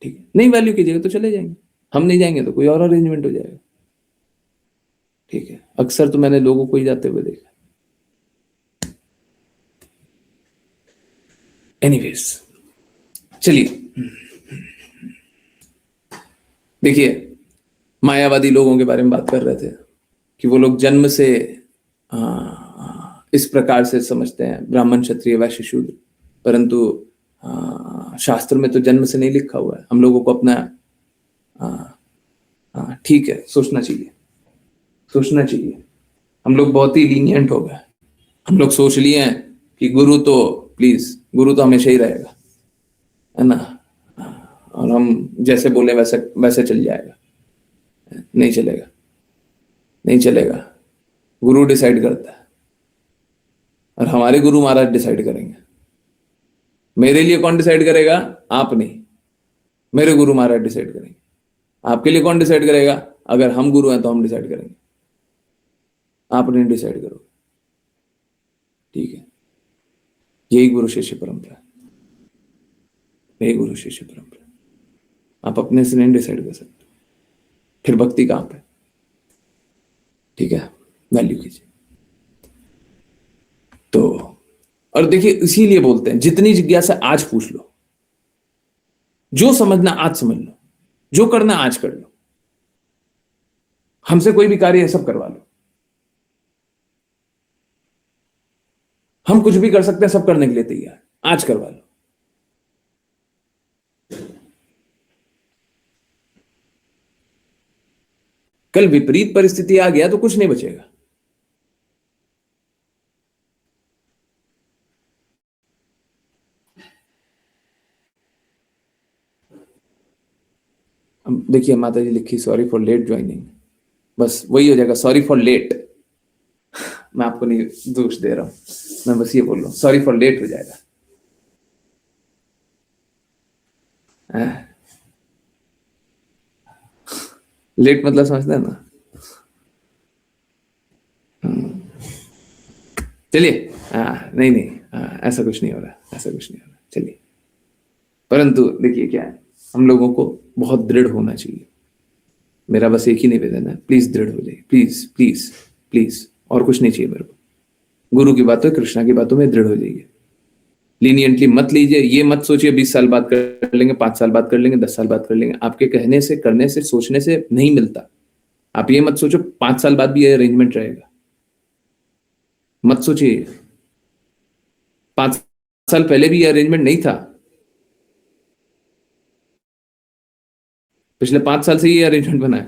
ठीक है, नहीं वैल्यू कीजिएगा तो चले जाएंगे, हम नहीं जाएंगे तो कोई और अरेंजमेंट हो जाएगा। ठीक है, अक्सर तो मैंने लोगों को ही जाते हुए देखा। एनीवेज, चलिए देखिए, मायावादी लोगों के बारे में बात कर रहे थे कि वो लोग जन्म से इस प्रकार से समझते हैं, ब्राह्मण क्षत्रिय वैश्य शूद्र, परंतु शास्त्र में तो जन्म से नहीं लिखा हुआ है। हम लोगों को अपना ठीक है सोचना चाहिए, सोचना चाहिए। हम लोग बहुत ही लीनियंट हो गए, हम लोग सोच लिए हैं कि गुरु तो प्लीज, गुरु तो हमेशा ही रहेगा, है ना, और हम जैसे बोले वैसे वैसे चल जाएगा। नहीं चलेगा, नहीं चलेगा। गुरु डिसाइड करता है, और हमारे गुरु महाराज डिसाइड करेंगे। मेरे लिए कौन डिसाइड करेगा? आप नहीं, मेरे गुरु महाराज डिसाइड करेंगे। आपके लिए कौन डिसाइड करेगा? अगर हम गुरु हैं तो हम डिसाइड करेंगे, आप नहीं डिसाइड करोगे। ठीक है, यही गुरु शिष्य परंपरा, यही गुरु शिष्य परंपरा। आप अपने से नहीं डिसाइड कर सकते, फिर भक्ति कहां पे? ठीक है, वैल्यू कीजिए। तो और देखिए, इसीलिए बोलते हैं जितनी जिज्ञासा आज पूछ लो, जो समझना आज समझ लो, जो करना आज कर लो। हमसे कोई भी कार्य है सब करवा लो, हम कुछ भी कर सकते हैं, सब करने के लिए तैयार, आज करवा लो। कल विपरीत परिस्थिति आ गया तो कुछ नहीं बचेगा। देखिए माता जी लिखी सॉरी फॉर लेट ज्वाइनिंग, बस वही हो जाएगा, सॉरी फॉर लेट। मैं आपको नहीं दोष दे रहा हूं, मैं बस ये बोल रहा हूं, सॉरी फॉर लेट हो जाएगा। लेट मतलब समझते हैं ना? चलिए, नहीं नहीं, ऐसा कुछ नहीं हो रहा, ऐसा कुछ नहीं हो रहा, चलिए। परंतु देखिए क्या है, हम लोगों को बहुत दृढ़ होना चाहिए। मेरा बस एक ही निवेदन है, प्लीज दृढ़ हो जाइए, प्लीज प्लीज प्लीज, और कुछ नहीं चाहिए मेरे को। गुरु की बातों, कृष्णा की बातों में दृढ़ हो जाइए। लीनियंटली मत लीजिए, ये मत सोचिए 20 साल बाद कर लेंगे, 5 साल बाद कर लेंगे, 10 साल बाद कर लेंगे। आपके कहने से, करने से, सोचने से नहीं मिलता। आप ये मत सोचो 5 साल बाद भी ये अरेंजमेंट रहेगा, मत सोचिए। 5 साल पहले भी ये अरेंजमेंट नहीं था, पिछले 5 साल से ये अरेंजमेंट बना है।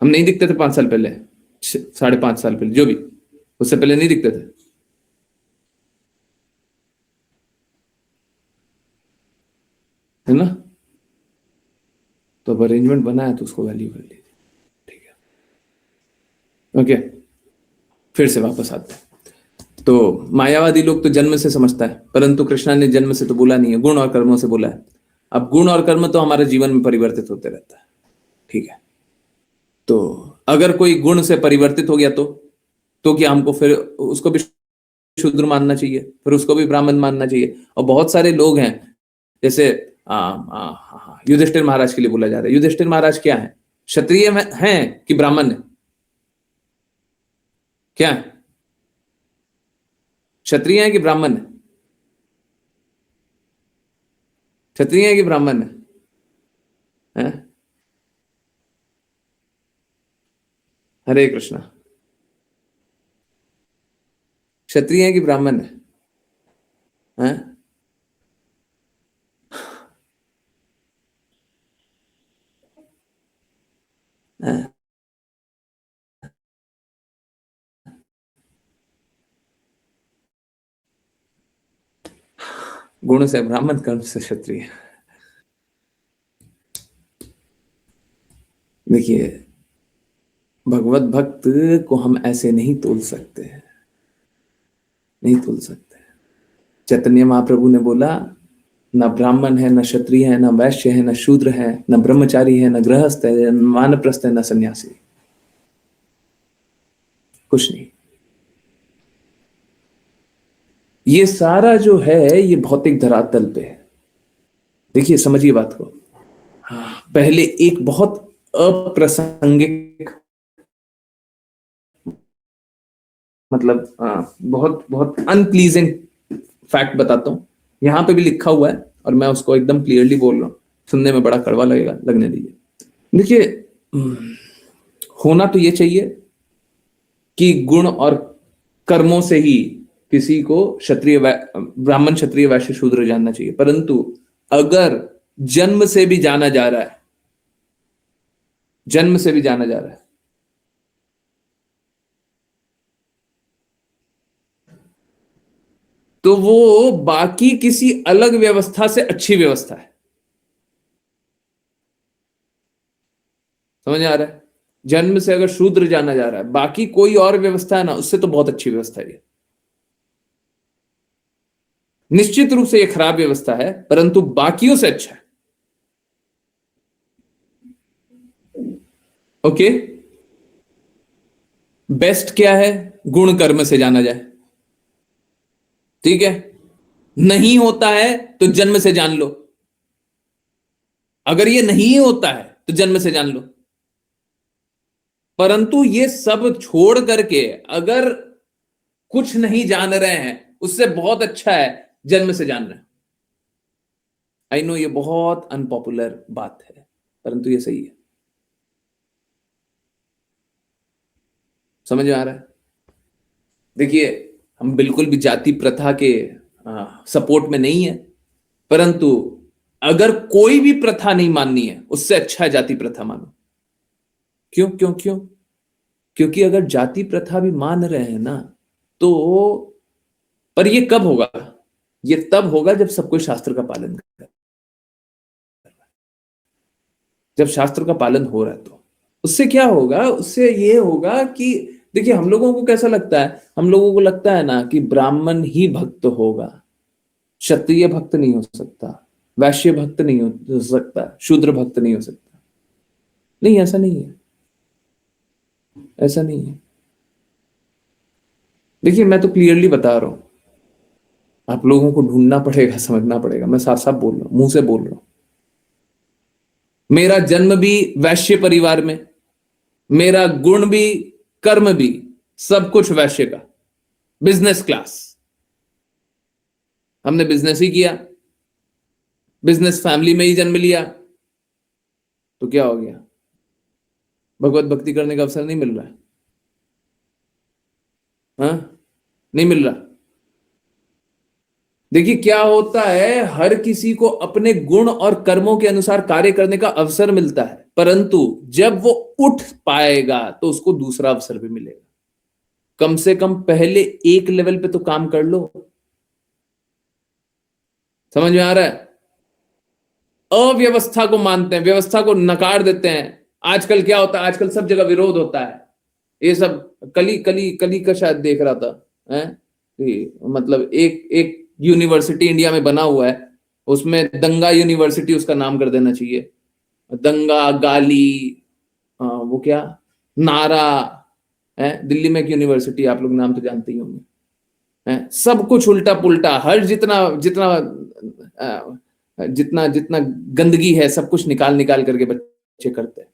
हम नहीं दिखते थे 5 साल पहले, 5.5 साल पहले, जो भी, उससे पहले नहीं दिखते थे, है ना? तो अब अरेंजमेंट बना है तो उसको वैल्यू कर लीजिए। ठीक है, ओके, फिर से वापस आते हैं। तो मायावादी लोग तो जन्म से समझता है, परंतु कृष्णा ने जन्म से तो बोला नहीं है, गुण और कर्मों से बोला है। अब गुण और कर्म तो हमारे जीवन में परिवर्तित होते रहता है। ठीक है, तो अगर कोई गुण से परिवर्तित हो गया तो क्या हमको फिर उसको भी शूद्र मानना चाहिए, फिर उसको भी ब्राह्मण मानना चाहिए? और बहुत सारे लोग हैं, जैसे युधिष्ठिर महाराज के लिए बोला जा रहा है। युधिष्ठिर महाराज क्या है? क्षत्रिय हैं कि ब्राह्मण है? क्या है? क्षत्रिय है कि ब्राह्मण है? क्षत्रिय है कि ब्राह्मण है? हरे कृष्णा, क्षत्रिय है कि ब्राह्मण है? हैं? हैं? गुण से ब्राह्मण, कर्म से क्षत्रिय। देखिए, भगवत भक्त को हम ऐसे नहीं तोल सकते, नहीं तोल सकते। चैतन्य महाप्रभु ने बोला, न ब्राह्मण है, न क्षत्रिय है, न वैश्य है, न शूद्र है, न ब्रह्मचारी है, न गृहस्थ है, न वानप्रस्थ है, न सन्यासी, कुछ नहीं। ये सारा जो है ये भौतिक धरातल पे है। देखिए, समझिए बात को। पहले एक बहुत अप्रासंगिक, मतलब बहुत बहुत अनप्लीजेंट फैक्ट बताता हूं। यहां पे भी लिखा हुआ है और मैं उसको एकदम क्लियरली बोल रहा हूं, सुनने में बड़ा कड़वा लगेगा, लगने दीजिए। देखिए, होना तो ये चाहिए कि गुण और कर्मों से ही किसी को क्षत्रिय, ब्राह्मण, क्षत्रिय, वैश्य, शूद्र जानना चाहिए। परंतु अगर जन्म से भी जाना जा रहा है, जन्म से भी जाना जा रहा है, तो वो बाकी किसी अलग व्यवस्था से अच्छी व्यवस्था है। समझ आ रहा है? जन्म से अगर शूद्र जाना जा रहा है, बाकी कोई और व्यवस्था है ना, उससे तो बहुत अच्छी व्यवस्था है ये। निश्चित रूप से ये खराब व्यवस्था है, परंतु बाकियों से अच्छा है। ओके, बेस्ट क्या है? गुण कर्म से जाना जाए, ठीक है। नहीं होता है तो जन्म से जान लो। अगर ये नहीं होता है तो जन्म से जान लो। परंतु ये सब छोड़ करके अगर कुछ नहीं जान रहे हैं, उससे बहुत अच्छा है जन्म से जान रहे हैं। आई नो ये बहुत अनपॉपुलर बात है, परंतु ये सही है। समझ में आ रहा है? देखिए, हम बिल्कुल भी जाति प्रथा के सपोर्ट में नहीं है, परंतु अगर कोई भी प्रथा नहीं माननी है, उससे अच्छा है जाति प्रथा मानो। क्यों क्यों क्यों? क्योंकि अगर जाति प्रथा भी मान रहे हैं ना, तो पर ये कब होगा? ये तब होगा जब सब कोई शास्त्र का पालन करेगा। जब शास्त्र का पालन हो रहा है तो उससे क्या होगा? उससे ये होगा कि देखिए, हम लोगों को कैसा लगता है, हम लोगों को लगता है ना कि ब्राह्मण ही भक्त होगा, क्षत्रिय भक्त नहीं हो सकता, वैश्य भक्त नहीं हो सकता, शूद्र भक्त नहीं हो सकता। नहीं, ऐसा नहीं है, ऐसा नहीं है। देखिए, मैं तो क्लियरली बता रहा हूं, आप लोगों को ढूंढना पड़ेगा, समझना पड़ेगा। मैं साफ साफ बोल रहा हूं, मुंह से बोल रहा हूं। मेरा जन्म भी वैश्य परिवार में, मेरा गुण भी, कर्म भी, सब कुछ वैश्य का, बिजनेस क्लास। हमने बिजनेस ही किया, बिजनेस फैमिली में ही जन्म लिया, तो क्या हो गया? भगवत भक्ति करने का अवसर नहीं मिल रहा है? हाँ, नहीं मिल रहा। देखिए, क्या होता है, हर किसी को अपने गुण और कर्मों के अनुसार कार्य करने का अवसर मिलता है, परंतु जब वो उठ पाएगा तो उसको दूसरा अवसर भी मिलेगा। कम से कम पहले एक लेवल पे तो काम कर लो। समझ में आ रहा है? अव्यवस्था को मानते हैं, व्यवस्था को नकार देते हैं। आजकल क्या होता है, आजकल सब जगह विरोध होता है। ये सब कली कली कली का शायद देख रहा था, है? मतलब एक एक यूनिवर्सिटी इंडिया में बना हुआ है, उसमें दंगा यूनिवर्सिटी उसका नाम कर देना चाहिए। दंगा, गाली, वो क्या, नारा, है? दिल्ली में एक यूनिवर्सिटी, आप लोग नाम तो जानते ही होंगे। है? सब कुछ उल्टा पुल्टा, हर जितना जितना जितना जितना गंदगी है, सब कुछ निकाल निकाल करके बच्चे करते हैं।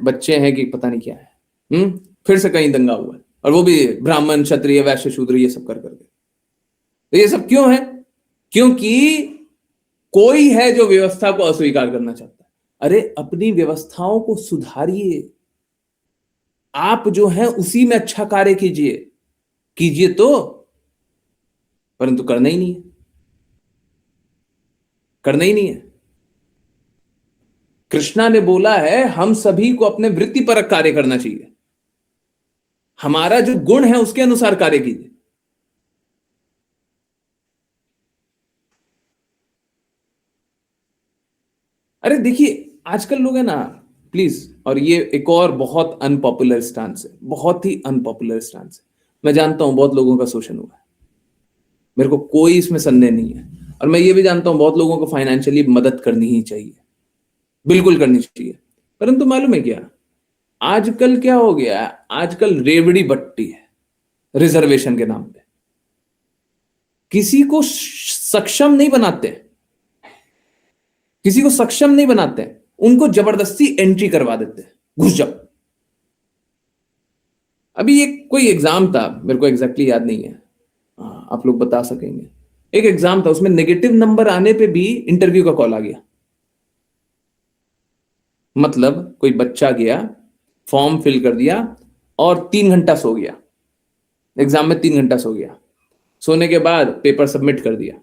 बच्चे हैं कि पता नहीं क्या है। फिर से कहीं दंगा हुआ है, और वो भी ब्राह्मण, क्षत्रिय, वैश्य, शूद्र, ये सब कर करके। तो ये सब क्यों है? क्योंकि कोई है जो व्यवस्था को अस्वीकार करना चाहता है। अरे, अपनी व्यवस्थाओं को सुधारिए, आप जो है उसी में अच्छा कार्य कीजिए, कीजिए तो। परंतु करना ही नहीं है, करना ही नहीं है। कृष्णा ने बोला है हम सभी को अपने वृत्तिपरक कार्य करना चाहिए, हमारा जो गुण है उसके अनुसार कार्य कीजिए। अरे देखिए आजकल लोग है ना, प्लीज, और ये एक और बहुत अनपॉपुलर स्टांस है, बहुत ही अनपॉपुलर स्टांस है। मैं जानता हूं बहुत लोगों का शोषण हुआ है, मेरे को कोई इसमें संदेह नहीं है, और मैं ये भी जानता हूं बहुत लोगों को फाइनेंशियली मदद करनी ही चाहिए, बिल्कुल करनी चाहिए। परंतु मालूम है क्या, आजकल क्या हो गया है, आजकल रेवड़ी बट्टी है रिजर्वेशन के नाम पे। किसी को सक्षम नहीं बनाते, किसी को सक्षम नहीं बनाते, उनको जबरदस्ती एंट्री करवा देते हैं, घुस जाओ। अभी एक कोई एग्जाम था, मेरे को एग्जैक्टली याद नहीं है, आप लोग बता सकेंगे। एक एग्जाम था, उसमें नेगेटिव नंबर आने पे भी इंटरव्यू का कॉल आ गया। मतलब कोई बच्चा गया, फॉर्म फिल कर दिया और 3 घंटा सो गया, एग्जाम में 3 घंटा सो गया, सोने के बाद पेपर सबमिट कर दिया।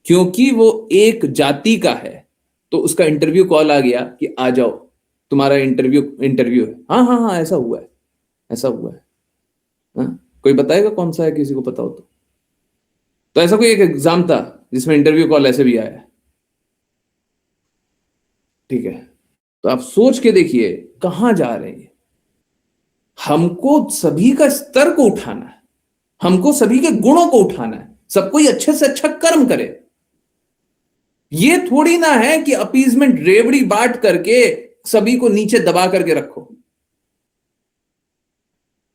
क्योंकि वो एक जाति का है तो उसका इंटरव्यू कॉल आ गया कि आ जाओ, तुम्हारा इंटरव्यू है। हाँ हाँ हाँ, ऐसा हुआ है, ऐसा हुआ है। हाँ? कोई बताएगा कौन सा है, किसी को पता हो तो ऐसा कोई एक एग्जाम था जिसमें इंटरव्यू कॉल ऐसे भी आया है। ठीक है, तो आप सोच के देखिए कहां जा रहे हैं। हमको सभी का स्तर को उठाना है, हमको सभी के गुणों को उठाना है, सब कोई अच्छे से अच्छा कर्म करे। ये थोड़ी ना है कि अपीजमेंट रेवड़ी बांट करके सभी को नीचे दबा करके रखो।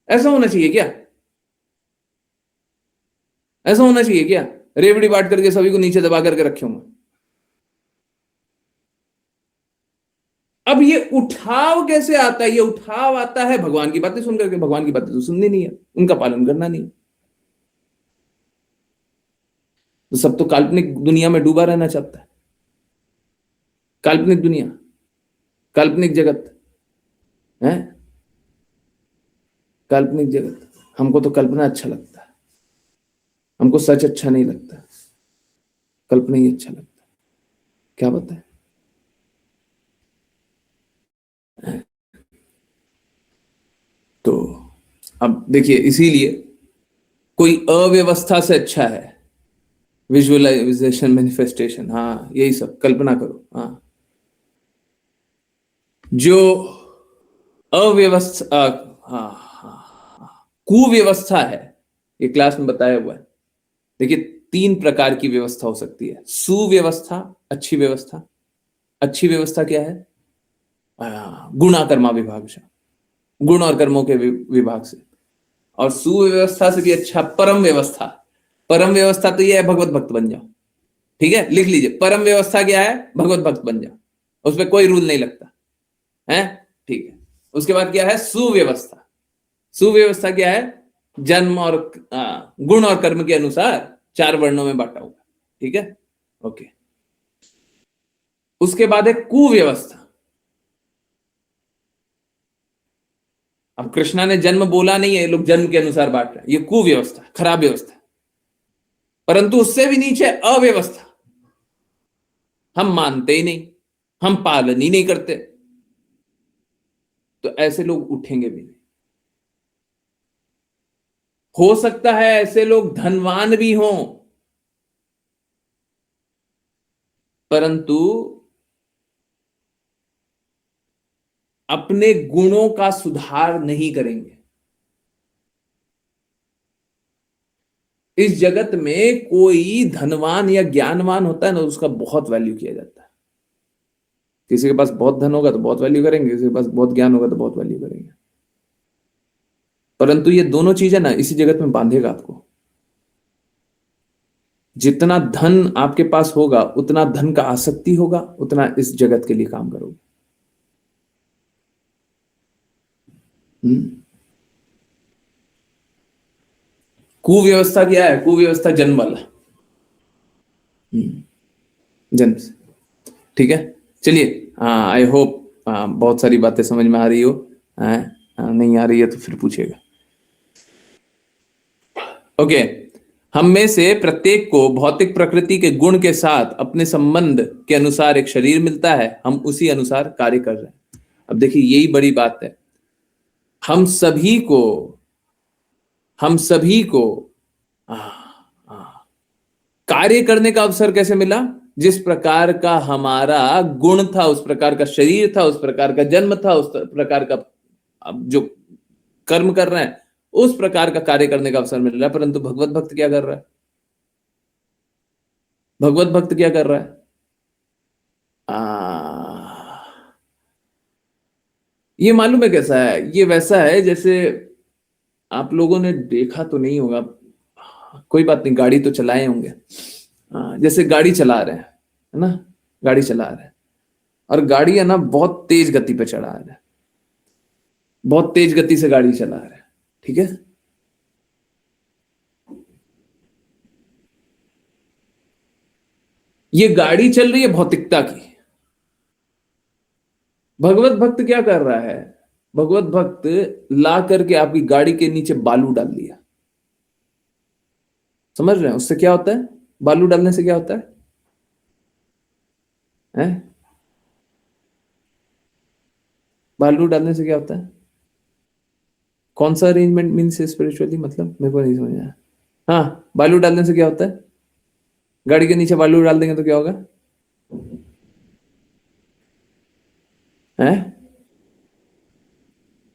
ऐसा होना चाहिए क्या? ऐसा होना चाहिए क्या, रेवड़ी बांट करके सभी को नीचे दबा करके रखे होंगे? अब ये उठाव कैसे आता है? ये उठाव आता है भगवान की बातें सुन करके। भगवान की बातें तो सुननी नहीं है, उनका पालन करना नहीं है, तो सब तो काल्पनिक दुनिया में डूबा रहना चाहता है। काल्पनिक दुनिया, काल्पनिक जगत है, काल्पनिक जगत। हमको तो कल्पना अच्छा लगता है, हमको सच अच्छा नहीं लगता, कल्पना ही अच्छा लगता है। क्या बताएं? तो अब देखिए, इसीलिए कोई अव्यवस्था से अच्छा है विजुअलाइजेशन, मैनिफेस्टेशन। हाँ, यही सब कल्पना करो। हाँ, जो अव्यवस्था, हाँ हाँ हाँ, कुव्यवस्था है, ये क्लास में बताया हुआ है। देखिए 3 प्रकार की व्यवस्था हो सकती है। सुव्यवस्था, अच्छी व्यवस्था। अच्छी व्यवस्था क्या है? गुणाकर्मा विभाग से, गुण और कर्मों के विभाग से। और सुव्यवस्था से भी अच्छा परम व्यवस्था। परम व्यवस्था तो ये है भगवत भक्त बन जाओ। ठीक है, लिख लीजिए, परम व्यवस्था क्या है? भगवत भक्त बन जाओ, उसमें कोई रूल नहीं लगता है। ठीक है, उसके बाद क्या है? सुव्यवस्था। सुव्यवस्था क्या है? जन्म और गुण और कर्म के अनुसार 4 वर्णों में बांटा हुआ। ठीक है, ओके। उसके बाद है कुव्यवस्था। अब कृष्णा ने जन्म बोला नहीं है, ये लोग जन्म के अनुसार बांट रहे हैं, ये कुव्यवस्था, खराब व्यवस्था। परंतु उससे भी नीचे अव्यवस्था, हम मानते ही नहीं, हम पालन ही नहीं करते, तो ऐसे लोग उठेंगे भी नहीं। हो सकता है ऐसे लोग धनवान भी हों, परंतु अपने गुणों का सुधार नहीं करेंगे। इस जगत में कोई धनवान या ज्ञानवान होता है ना, उसका बहुत वैल्यू किया जाता है। किसी के पास बहुत धन होगा तो बहुत वैल्यू करेंगे, किसी के पास बहुत ज्ञान होगा तो बहुत वैल्यू करेंगे। परंतु ये दोनों चीजें ना इसी जगत में बांधेगा आपको। जितना धन आपके पास होगा, उतना धन का आसक्ति होगा, उतना इस जगत के लिए काम करोगे। कुव्यवस्था क्या है? कुव्यवस्था जन्म वाला, जन्म से। ठीक है, चलिए, आई होप बहुत सारी बातें समझ में आ रही हो। नहीं आ रही है तो फिर पूछिएगा। ओके, हम में से प्रत्येक को भौतिक प्रकृति के गुण के साथ अपने संबंध के अनुसार एक शरीर मिलता है, हम उसी अनुसार कार्य कर रहे हैं। अब देखिए यही बड़ी बात है, हम सभी को आ, आ, कार्य करने का अवसर कैसे मिला? जिस प्रकार का हमारा गुण था, उस प्रकार का शरीर था, उस प्रकार का जन्म था, उस प्रकार का अब जो कर्म कर रहे हैं उस प्रकार का कार्य करने का अवसर मिल रहा है। परंतु भगवत भक्त क्या कर रहा है? भगवत भक्त क्या कर रहा है? ये मालूम है कैसा है? ये वैसा है जैसे आप लोगों ने देखा तो नहीं होगा, कोई बात नहीं, गाड़ी तो चलाए होंगे। जैसे गाड़ी चला रहे हैं, है ना, गाड़ी चला रहे हैं और गाड़ी है ना बहुत तेज गति पे चला रहे हैं, बहुत तेज गति से गाड़ी चला रहे हैं, ठीक है। ये गाड़ी चल रही है भौतिकता की। भगवत भक्त क्या कर रहा है? भगवत भक्त ला करके आपकी गाड़ी के नीचे बालू डाल दिया। समझ रहे हैं उससे क्या होता है? बालू डालने से क्या होता है? हैं? बालू डालने से क्या होता है? कौन सा अरेंजमेंट मीन्स स्पिरिचुअली, मतलब मेरे को नहीं समझ आया। हाँ, बालू डालने से क्या होता है? गाड़ी के नीचे बालू डाल देंगे तो क्या होगा? हैं?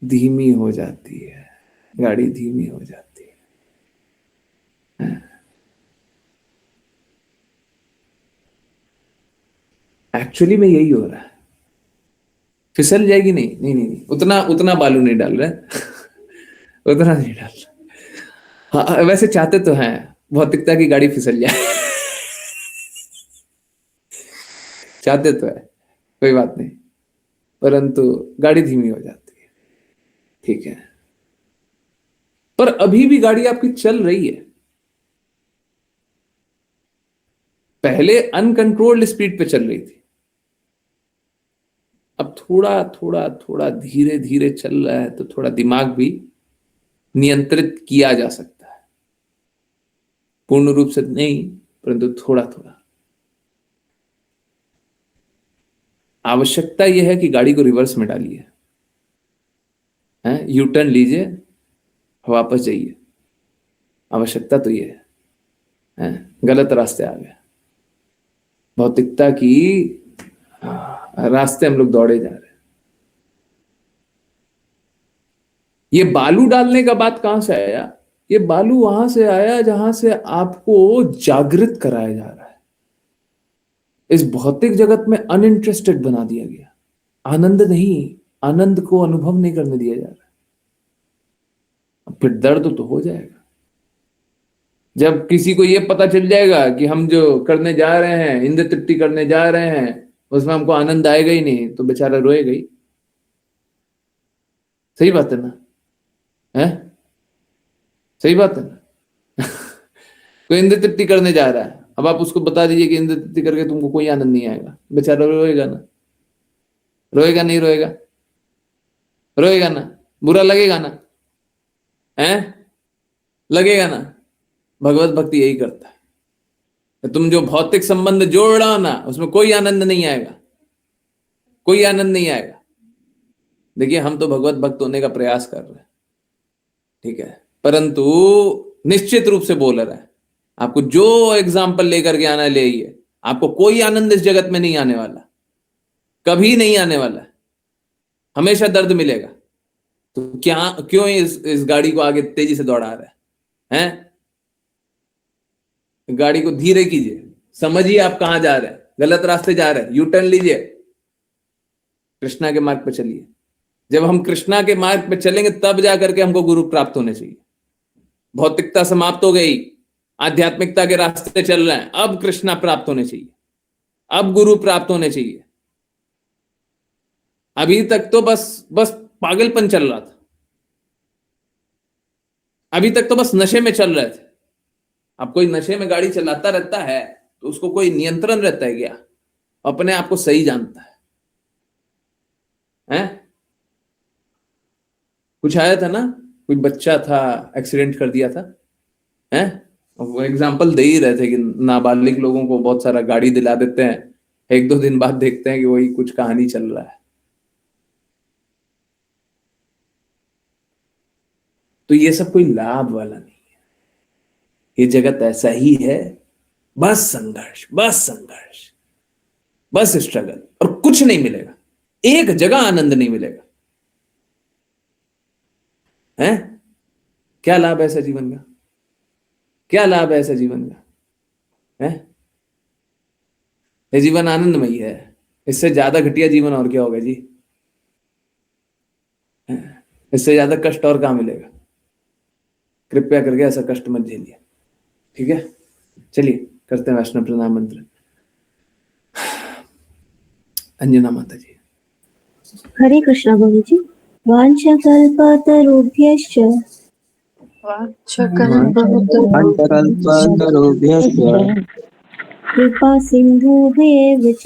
धीमी हो जाती है गाड़ी, धीमी हो जाती है। एक्चुअली में यही हो रहा है। फिसल जाएगी? नहीं नहीं नहीं, नहीं। उतना उतना बालू नहीं डाल रहे उतना नहीं डाल रहे। हाँ, वैसे चाहते तो हैं भौतिकता की गाड़ी फिसल जाए चाहते तो है, कोई बात नहीं, परंतु गाड़ी धीमी हो जाती है, ठीक है। पर अभी भी गाड़ी आपकी चल रही है। पहले अनकंट्रोल्ड स्पीड पे चल रही थी, अब थोड़ा थोड़ा थोड़ा धीरे धीरे चल रहा है, तो थोड़ा दिमाग भी नियंत्रित किया जा सकता है। पूर्ण रूप से नहीं, परंतु थोड़ा थोड़ा। आवश्यकता यह है कि गाड़ी को रिवर्स में डालिए, यू टर्न लीजिए, वापस जाइए। आवश्यकता तो ये है, गलत रास्ते आ गए, भौतिकता की रास्ते हम लोग दौड़े जा रहे हैं। ये बालू डालने का बात कहां से आया? ये बालू वहां से आया जहां से आपको जागृत कराया जा रहा है। इस भौतिक जगत में अनइंटरेस्टेड बना दिया गया, आनंद नहीं, आनंद को अनुभव नहीं करने दिया जा रहा। अब फिर दर्द तो हो जाएगा जब किसी को यह पता चल जाएगा कि हम जो करने जा रहे हैं, इंद्र तृप्ति करने जा रहे हैं, उसमें हमको आनंद आएगा ही नहीं, तो बेचारा रोएगा ही। सही बात है ना? है? सही बात है ना? कोई इंद्र तृप्ति करने जा रहा है, अब आप उसको बता दीजिए कि इंद्र तृप्ति करके तुमको कोई आनंद नहीं आएगा, बेचारा रोएगा ना? रोएगा नहीं रोएगा? रोएगा ना? बुरा लगेगा ना? है? लगेगा ना? भगवत भक्ति यही करता है। तुम जो भौतिक संबंध जोड़ रहा हो ना, उसमें कोई आनंद नहीं आएगा, कोई आनंद नहीं आएगा। देखिए हम तो भगवत भक्त होने का प्रयास कर रहे हैं, ठीक है, परंतु निश्चित रूप से बोल रहा है, आपको जो एग्जाम्पल लेकर के आना ले आइए, आपको कोई आनंद इस जगत में नहीं आने वाला, कभी नहीं आने वाला, हमेशा दर्द मिलेगा। तो क्या क्यों इस गाड़ी को आगे तेजी से दौड़ा रहा है? गाड़ी को धीरे कीजिए, समझिए आप कहां जा रहे हैं, गलत रास्ते जा रहे हैं, यू टर्न लीजिए, कृष्णा के मार्ग पर चलिए। जब हम कृष्णा के मार्ग पर चलेंगे तब जाकर के हमको गुरु प्राप्त होने चाहिए। भौतिकता समाप्त हो गई, आध्यात्मिकता के रास्ते चल रहे हैं, अब कृष्णा प्राप्त होने चाहिए, अब गुरु प्राप्त होने चाहिए। अभी तक तो बस बस पागलपन चल रहा था, अभी तक तो बस नशे में चल रहे थे। अब कोई नशे में गाड़ी चलाता रहता है तो उसको कोई नियंत्रण रहता है क्या? अपने आप को सही जानता है? कुछ आया था ना, कोई बच्चा था, एक्सीडेंट कर दिया था, हैं? वो एग्जाम्पल दे ही रहे थे कि नाबालिग लोगों को बहुत सारा गाड़ी दिला देते हैं, 1-2 दिन बाद देखते हैं कि वही कुछ कहानी चल रहा है। तो ये सब कोई लाभ वाला नहीं है, ये जगत ऐसा ही है, बस संघर्ष, बस संघर्ष, बस स्ट्रगल, और कुछ नहीं मिलेगा, एक जगह आनंद नहीं मिलेगा। है क्या लाभ है ऐसा जीवन का? क्या लाभ है ऐसा जीवन का? है ये जीवन आनंदमयी है, इससे ज्यादा घटिया जीवन और क्या होगा जी? इससे ज्यादा कष्ट और कहां मिलेगा? कृपया करके ऐसा कष्ट मत झेलिए, ठीक है? चलिए करते हैं वैष्णव प्रणाम मंत्र। अंजना माता जी। हरे कृष्णा गुरु जी। वाञ्छकल्पतरुभ्यश्च कृपा सिन्धुभ्येव च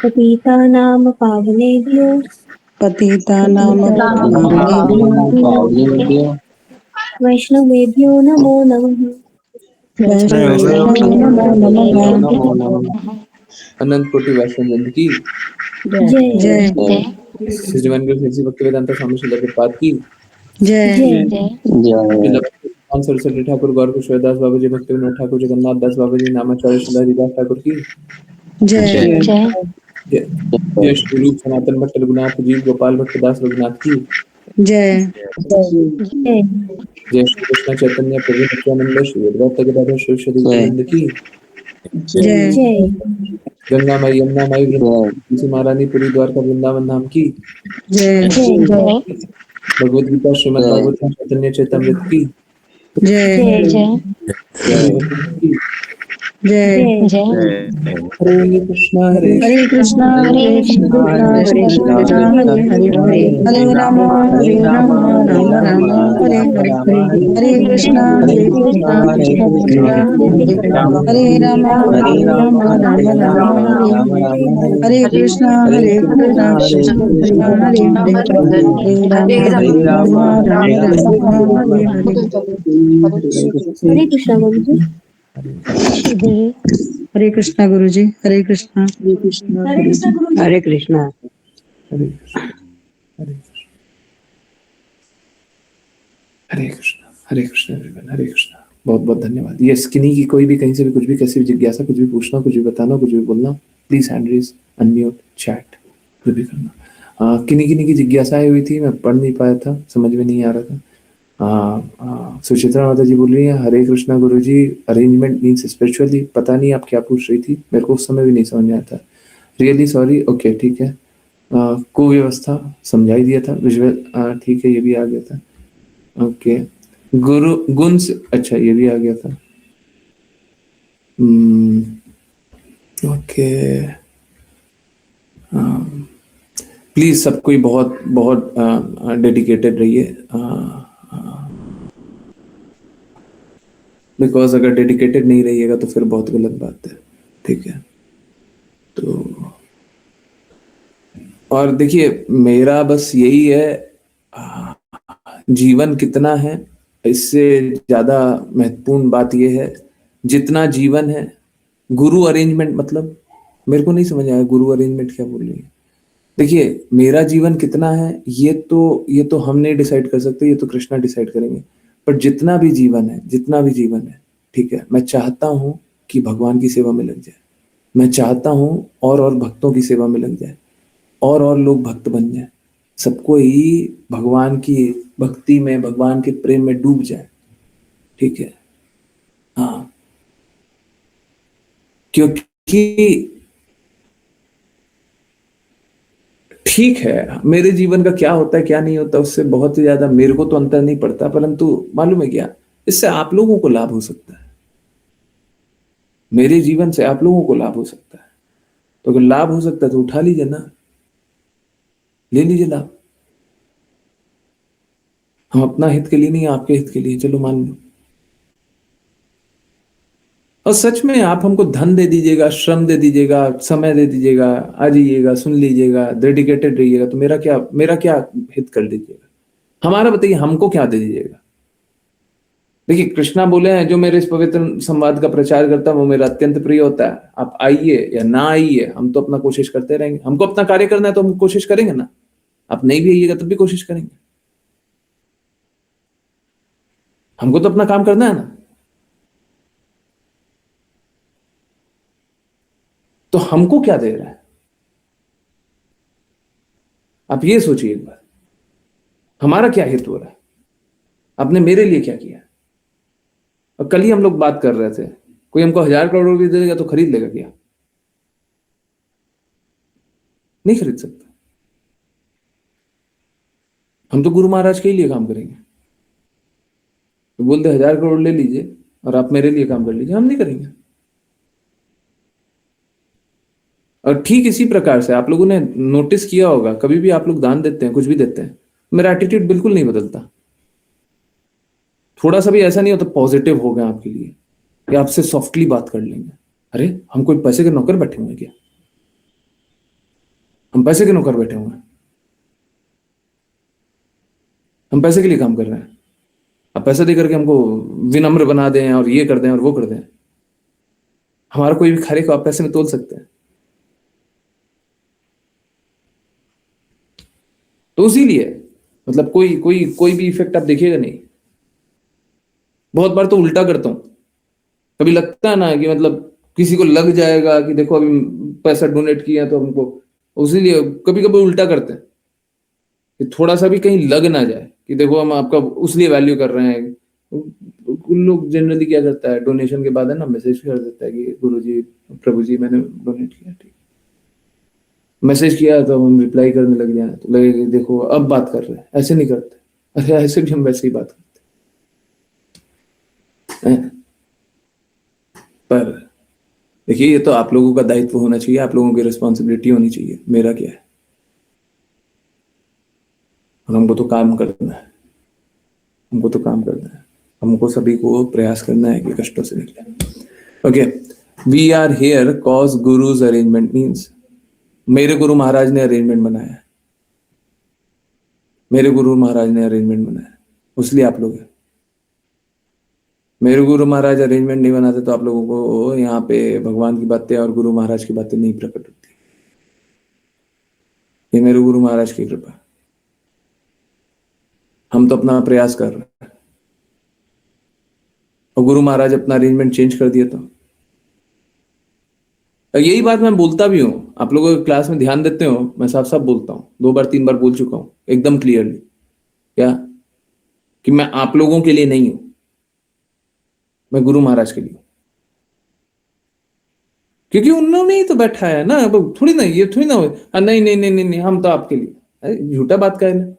पतितानां पावनेभ्यो वैष्णवेभ्यो नमो नमः। अनंत कोटि वैष्णव जन की जय श्री जीवन के श्री भक्तिवेदांत स्वामी श्री प्रभुपाद की जय भगवान सरस्वती ठाकुर गौर किशोरदास बाबा जी, भक्ति विनोद ठाकुर, जगन्नाथ दास बाबा जी, नामाचार्य श्री हरिदास ठाकुर की जय जय श्री रूप सनातन भट्ट रघुनाथ जीव गोपाल भट्ट दास रघुनाथ की जय जय जय श्री कृष्ण चैतन्य प्रभु नित्यानंद श्री अद्वैत गदाधर शिव सदानंद की जय जय गंगा माई यमुना माई तुलसी महारानी पुरी द्वारका वृंदावन धाम की जय भगवद गीता श्रीमद् भागवत चैतन्य चैतन्यमृत की जय जय हरे कृष्णा हरे हरे कृष्णा कृष्णा हरे हरे हरे राम राम राम हरे हरे हरे कृष्णा कृष्णा हरे राम राम राम हरे कृष्णा कृष्णा हरे हरे राम हरे कृष्णा गुरु जी। हरे कृष्णा गुरु जी। हरे कृष्णा हरे कृष्णा हरे कृष्णा हरे कृष्णा एवरीवन, हरे कृष्णा। बहुत बहुत धन्यवाद। ये स्किनी की कोई भी कहीं से भी कुछ भी कैसी भी जिज्ञासा, कुछ भी पूछना, कुछ भी बताना, कुछ भी बोलना, please hand raise, unmute, chat, कुछ भी करना। किन्हीं किन्हीं की जिज्ञासाएं हुई थी, मैं पढ़ नहीं पाया था, समझ में नहीं आ रहा था। सुचित्रा माता जी बोल रही है हरे कृष्णा गुरु जी, अरेंजमेंट मीन्स स्पिरिचुअली। पता नहीं आप क्या पूछ रही थी, मेरे को उस समय भी नहीं समझ में आता। Really sorry. ओके ठीक है। कुव्यवस्था समझाई दिया था, विजुअल ठीक है, ये भी आ गया था। ओके गुरु गुण से, अच्छा ये भी आ गया था। ओके प्लीज सब कोई बहुत बहुत डेडिकेटेड रहिए, बिकॉज अगर डेडिकेटेड नहीं रहिएगा तो फिर बहुत गलत बात है, ठीक है? तो और देखिए मेरा बस यही है, जीवन कितना है इससे ज्यादा महत्वपूर्ण बात यह है जितना जीवन है। गुरु अरेंजमेंट मतलब मेरे को नहीं समझ आया, गुरु अरेंजमेंट क्या बोल रही है? देखिए मेरा जीवन कितना है ये तो हम नहीं डिसाइड कर सकते, ये तो कृष्णा डिसाइड करेंगे। पर जितना भी जीवन है, जितना भी जीवन है, ठीक है, मैं चाहता हूं कि भगवान की सेवा में लग जाए। मैं चाहता हूं और भक्तों की सेवा में लग जाए, और लोग भक्त बन जाए, सबको ही भगवान की भक्ति में, भगवान के प्रेम में डूब जाए, ठीक है? हाँ, क्योंकि ठीक है मेरे जीवन का क्या होता है क्या नहीं होता उससे बहुत ही ज्यादा मेरे को तो अंतर नहीं पड़ता, परंतु मालूम है क्या, इससे आप लोगों को लाभ हो सकता है। मेरे जीवन से आप लोगों को लाभ हो सकता है, तो अगर लाभ हो सकता है तो उठा लीजिए ना, ले लीजिए लाभ। हम अपना हित के लिए नहीं, आपके हित के लिए, चलो मान लो। और सच में आप हमको धन दे दीजिएगा, श्रम दे दीजिएगा, समय दे दीजिएगा, आ जाइएगा, सुन लीजिएगा, डेडिकेटेड रहिएगा, तो मेरा क्या हित कर लीजिएगा? हमारा बताइए, हमको क्या दे दीजिएगा? देखिए, कृष्णा बोले हैं जो मेरे इस पवित्र संवाद का प्रचार करता है वो मेरा अत्यंत प्रिय होता है। आप आइए या ना आइए, हम तो अपना कोशिश करते रहेंगे। हमको अपना कार्य करना है तो हम कोशिश करेंगे ना। आप नहीं भी आइएगा तब भी कोशिश करेंगे। हमको तो अपना काम करना है ना। तो हमको क्या दे रहा है? आप ये सोचिए एक बार, हमारा क्या हित हो रहा है? आपने मेरे लिए क्या किया? और कल ही हम लोग बात कर रहे थे, कोई हमको 1,000 करोड़ रुपए दे देगा तो खरीद लेगा क्या? नहीं खरीद सकता। हम तो गुरु महाराज के ही लिए काम करेंगे। तो बोलते 1,000 करोड़ ले लीजिए और आप मेरे लिए काम कर लीजिए, हम नहीं करेंगे। और ठीक इसी प्रकार से आप लोगों ने नोटिस किया होगा, कभी भी आप लोग दान देते हैं, कुछ भी देते हैं, मेरा एटीट्यूड बिल्कुल नहीं बदलता। थोड़ा सा भी ऐसा नहीं होता पॉजिटिव हो गया आपके लिए कि आपसे सॉफ्टली बात कर लेंगे। अरे हम कोई पैसे के नौकर बैठे हुए हैं क्या? हम पैसे के नौकर बैठे हुए हैं? हम पैसे के लिए काम कर रहे हैं। अब पैसा दे करके हमको विनम्र बना दें और ये कर दें और वो कर दें। हमारा कोई भी खारे को आप पैसे में तोल सकते हैं? तो इसीलिए मतलब कोई कोई कोई भी इफेक्ट आप देखिएगा नहीं। बहुत बार तो उल्टा करता हूं। कभी लगता है ना कि मतलब किसी को लग जाएगा कि देखो अभी पैसा डोनेट किया तो हमको, उसीलिए कभी कभी उल्टा करते हैं कि थोड़ा सा भी कहीं लग ना जाए कि देखो हम आपका उसलिए वैल्यू कर रहे हैं। उन लोग जनरली क्या करता है, डोनेशन के बाद है ना मैसेज कर देता है कि गुरुजी, प्रभु जी मैंने डोनेट किया। ठीक, मैसेज किया तो हम रिप्लाई करने लग जाए तो लगेगा देखो अब बात कर रहे हैं। ऐसे नहीं करते। अरे ऐसे भी हम वैसे ही बात करते हैं। पर देखिए, ये तो आप लोगों का दायित्व होना चाहिए, आप लोगों की रिस्पॉन्सिबिलिटी होनी चाहिए। मेरा क्या है? और हमको तो काम करना है। हमको तो काम करना है। हमको सभी को प्रयास करना है कि कष्टों से निकले। Okay, we are here cause Guru's arrangement means मेरे गुरु महाराज ने अरेंजमेंट बनाया है। मेरे गुरु महाराज ने अरेंजमेंट बनाया है, इसलिए आप लोग हैं। मेरे गुरु महाराज अरेंजमेंट नहीं बनाते तो आप लोगों को यहाँ पे भगवान की बातें और गुरु महाराज की बातें नहीं प्रकट होती। ये मेरे गुरु महाराज की कृपा। हम तो अपना प्रयास कर रहे हैं और गुरु महाराज अपना अरेंजमेंट चेंज कर दिया। तो यही बात मैं बोलता भी हूँ, आप लोगों के क्लास में ध्यान देते हो, मैं साफ साफ बोलता हूँ। 2 बार 3 बार बोल चुका हूँ एकदम क्लियरली, क्या कि मैं आप लोगों के लिए नहीं हूं, मैं गुरु महाराज के लिए। क्योंकि उन्होंने ही तो बैठा है ना। अब थोड़ी ना, ये थोड़ी ना नहीं नहीं नहीं नहीं नहीं हम तो आपके लिए। अरे झूठा बात का है ना,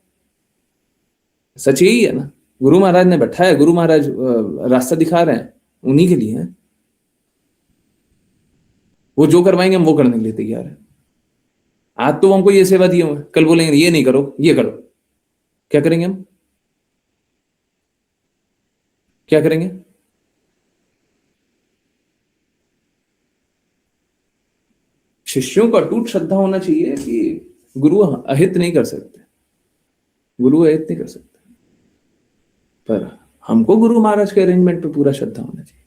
सच यही है ना। गुरु महाराज ने बैठा है, गुरु महाराज रास्ता दिखा रहे हैं, उन्हीं के लिए है। वो जो करवाएंगे हम वो करने के लिए तैयार है। आज तो हमको ये सेवा दी हुए, कल बोलेंगे ये नहीं करो ये करो। क्या करेंगे हम? क्या करेंगे? शिष्यों को अटूट श्रद्धा होना चाहिए कि गुरु अहित नहीं कर सकते, गुरु अहित नहीं कर सकते। पर हमको गुरु महाराज के अरेंजमेंट पे पूरा श्रद्धा होना चाहिए।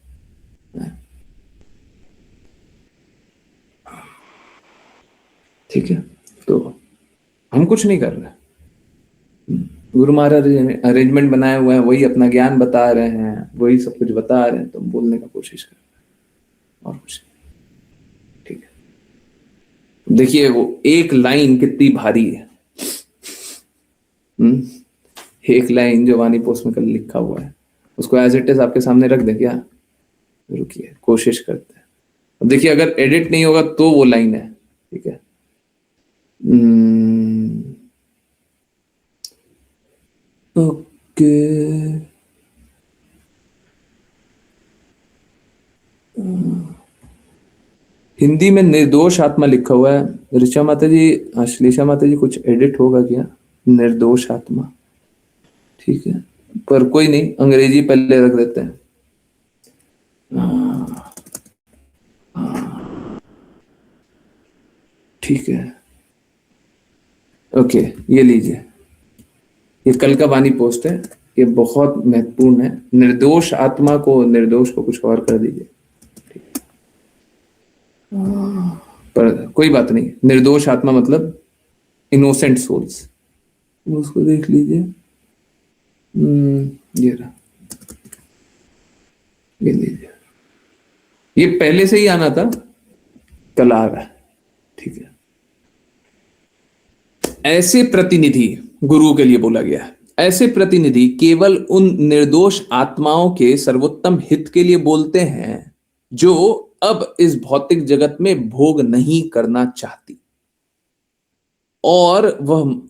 ठीक है, तो हम कुछ नहीं कर रहे। गुरु महाराज अरेंजमेंट बनाए हुए हैं, वही अपना ज्ञान बता रहे हैं, वही सब कुछ बता रहे हैं, तो हम बोलने का कोशिश कर रहे हैं और कुछ नहीं। ठीक है, देखिए वो एक लाइन कितनी भारी है। एक लाइन जो वाणी पोस्ट में कल लिखा हुआ है, उसको एज इट इज आपके सामने रख दें क्या? रुकिए, कोशिश करते हैं। अब देखिए, अगर एडिट नहीं होगा तो वो लाइन है। ठीक है, ओके। हिंदी में निर्दोष आत्मा लिखा हुआ है। ऋचा माता जी, श्लेषा माता जी, कुछ एडिट होगा क्या? निर्दोष आत्मा, ठीक है, पर कोई नहीं, अंग्रेजी पहले रख देते हैं। ठीक है, ओके, ये लीजिए, ये कल का वाणी पोस्ट है, ये बहुत महत्वपूर्ण है। निर्दोष आत्मा को, निर्दोष को कुछ और कर दीजिए, पर कोई बात नहीं। निर्दोष आत्मा मतलब इनोसेंट सोल्स, उसको देख लीजिए। ये रहा, ये लीजिए। ये पहले से ही आना था, कल आ रहा है, ठीक है। ऐसे प्रतिनिधि, गुरु के लिए बोला गया है, ऐसे प्रतिनिधि केवल उन निर्दोष आत्माओं के सर्वोत्तम हित के लिए बोलते हैं जो अब इस भौतिक जगत में भोग नहीं करना चाहती, और वह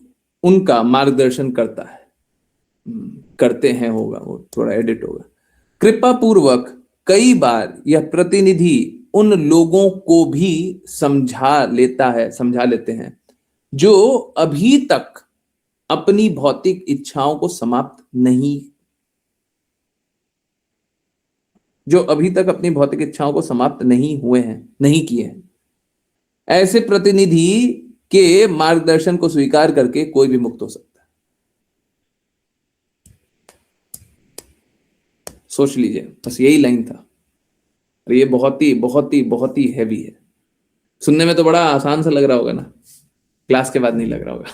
उनका मार्गदर्शन करता है, करते हैं होगा, वो थोड़ा एडिट होगा। कृपा पूर्वक कई बार यह प्रतिनिधि उन लोगों को भी समझा लेते हैं जो अभी तक अपनी भौतिक इच्छाओं को समाप्त नहीं हुए हैं, नहीं किए हैं। ऐसे प्रतिनिधि के मार्गदर्शन को स्वीकार करके कोई भी मुक्त हो सकता है। सोच लीजिए, बस यही लाइन था। और ये बहुत ही बहुत ही बहुत ही हैवी है। सुनने में तो बड़ा आसान सा लग रहा होगा ना, क्लास के बाद नहीं लग रहा होगा।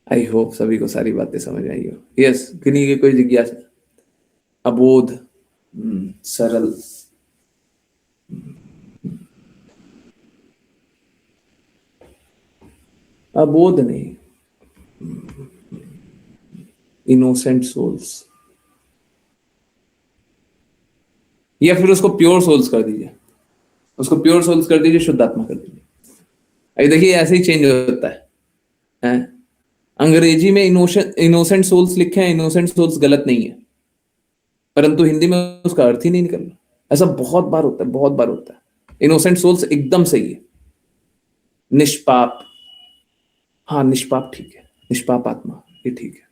आई होप सभी को सारी बातें समझ आई हो। यस, किन्हीं की कोई जिज्ञासा? अबोध, सरल, अबोध नहीं, इनोसेंट सोल्स, या फिर उसको प्योर सोल्स कर दीजिए, उसको प्योर सोल्स कर दीजिए, शुद्ध आत्मा कर दीजिए। अरे देखिए, ऐसे ही चेंज होता है। अंग्रेजी में इनोसेंट सोल्स लिखे हैं, इनोसेंट सोल्स गलत नहीं है, परंतु हिंदी में उसका अर्थ ही नहीं निकल रहा। ऐसा बहुत बार होता है, बहुत बार होता है। इनोसेंट सोल्स एकदम सही है, निष्पाप, हाँ निष्पाप ठीक है, निष्पाप आत्मा ये ठीक है,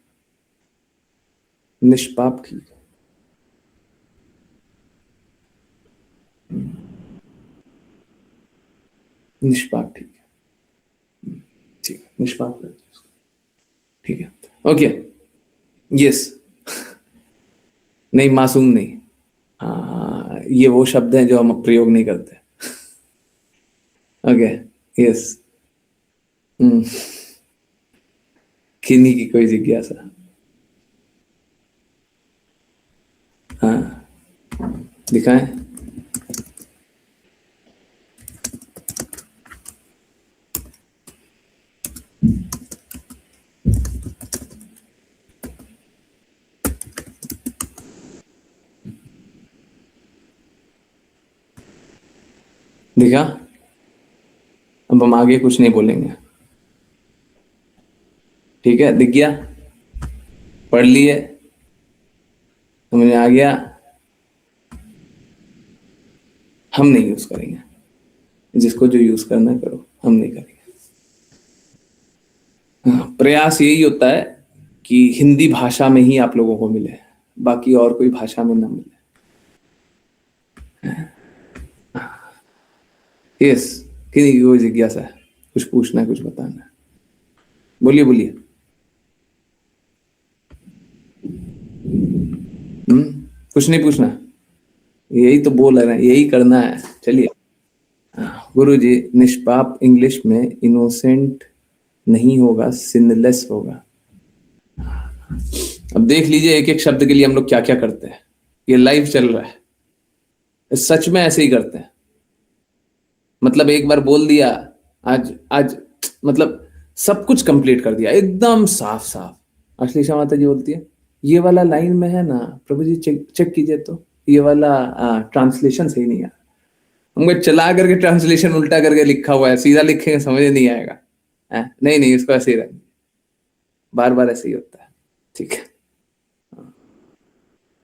निष्पाप ठीक है। निष्पाप ठीक है, ठीक है, निष्पाप ठीक है, ओके। यस, नहीं मासूम नहीं, हाँ ये वो शब्द हैं जो हम प्रयोग नहीं करते। Okay, yes. किन्हीं की कोई जिज्ञासा? हाँ दिखाएं। देखा, अब हम आगे कुछ नहीं बोलेंगे, ठीक है? दिख गया, पढ़ लिए, समझ आ गया। हम नहीं यूज करेंगे, जिसको जो यूज करना करो, हम नहीं करेंगे। प्रयास यही होता है कि हिंदी भाषा में ही आप लोगों को मिले, बाकी और कोई भाषा में ना मिले। यस, किसी की कोई जिज्ञासा है, कुछ पूछना है, कुछ बताना है, बोलिए बोलिए। कुछ नहीं पूछना, यही तो बोल रहे हैं, यही करना है। चलिए, गुरु जी, निष्पाप इंग्लिश में इनोसेंट नहीं होगा, सिनलेस होगा। अब देख लीजिए, एक एक शब्द के लिए हम लोग क्या क्या करते हैं। ये लाइव चल रहा है, सच में ऐसे ही करते हैं। मतलब एक बार बोल दिया, आज मतलब सब कुछ कंप्लीट कर दिया, एकदम साफ साफ। अश्लेषा माता जी बोलती है, ये वाला लाइन में है ना प्रभु जी, चेक कीजिए तो ये वाला ट्रांसलेशन सही नहीं है। हमको चला करके ट्रांसलेशन उल्टा करके लिखा हुआ है, सीधा लिखेंगे समझ नहीं आएगा। नहीं नहीं, इसको ऐसे ही रहने, बार बार ऐसे ही होता है, ठीक है?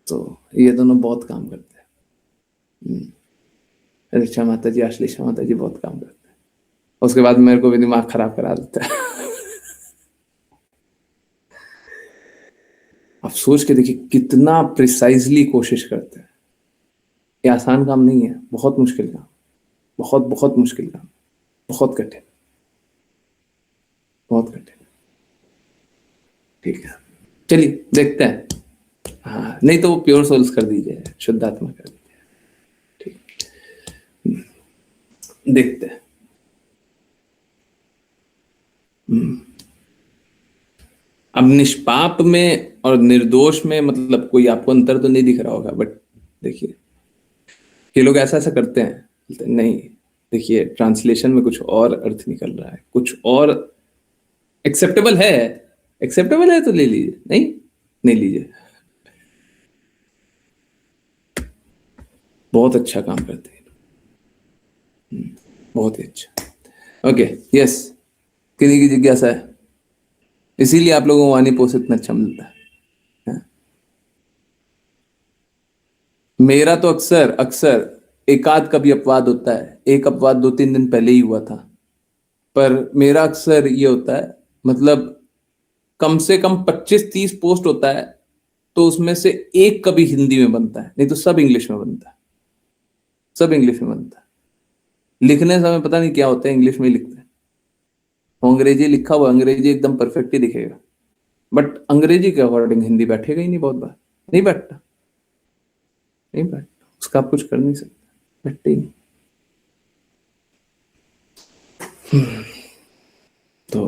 तो ये दोनों बहुत काम करते हैं। ऋचा माता जी, अश्लेषा माता जी बहुत काम करते हैं। उसके बाद मेरे को भी दिमाग खराब करा देता है। आप सोच के देखिए कितना प्रिसाइजली कोशिश करते हैं। ये आसान काम नहीं है, बहुत मुश्किल काम, बहुत बहुत मुश्किल काम, बहुत कठिन। बहुत कठिन। ठीक है, चलिए देखते हैं। हाँ, नहीं तो वो प्योर सोल्स कर दीजिए, शुद्धात्मा कर दीजिए। ठीक, देखते हैं। अब निष्पाप में और निर्दोष में मतलब कोई आपको अंतर तो नहीं दिख रहा होगा, बट देखिए ये लोग ऐसा ऐसा करते हैं, नहीं देखिए ट्रांसलेशन में कुछ और अर्थ निकल रहा है, कुछ और एक्सेप्टेबल है। एक्सेप्टेबल है तो ले लीजिए, नहीं नहीं लीजिए। बहुत अच्छा काम करते हैं, बहुत ही अच्छा। ओके, यस, किसी की जिज्ञासा है? इसीलिए आप लोगों को वाणी पोष इतना अच्छा मिलता है। मेरा तो अक्सर अक्सर एकाध कभी अपवाद होता है, एक अपवाद 2-3 दिन पहले ही हुआ था, पर मेरा अक्सर ये होता है, मतलब कम से कम 25-30 पोस्ट होता है तो उसमें से एक कभी हिंदी में बनता है, नहीं तो सब इंग्लिश में बनता है, सब इंग्लिश में बनता है। लिखने समय पता नहीं क्या होता है, इंग्लिश में ही लिखते हैं। अंग्रेजी लिखा हुआ, अंग्रेजी एकदम परफेक्ट ही दिखेगा, बट अंग्रेजी के अकॉर्डिंग हिंदी बैठेगा ही नहीं, बहुत बार नहीं बैठता, नहीं बैठता, उसका आप कुछ कर नहीं सकते, बैठते ही नहीं। तो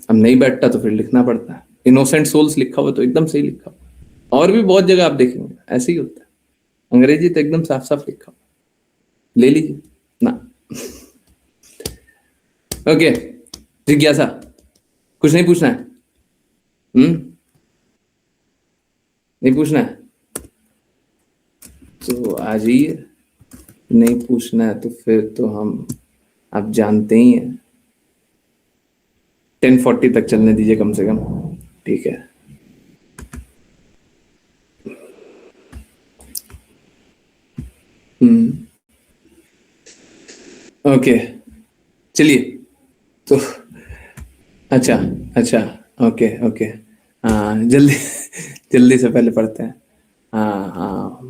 अब नहीं बैठता तो फिर लिखना पड़ता है। इनोसेंट सोल्स लिखा हुआ तो एकदम सही लिखा हुआ, और भी बहुत जगह आप देखेंगे ऐसे ही होता है। अंग्रेजी तो एकदम साफ साफ लिखा हुआ, ले लीजिए ना। ओके, जिज्ञासा कुछ नहीं पूछना है? नहीं पूछना है तो आ जाइए, नहीं पूछना है तो फिर तो हम, आप जानते ही हैं, 10:40 तक चलने दीजिए कम से कम। ठीक है, ओके, चलिए तो अच्छा अच्छा, ओके ओके, हाँ जल्दी जल्दी से पहले पढ़ते हैं। हाँ हाँ,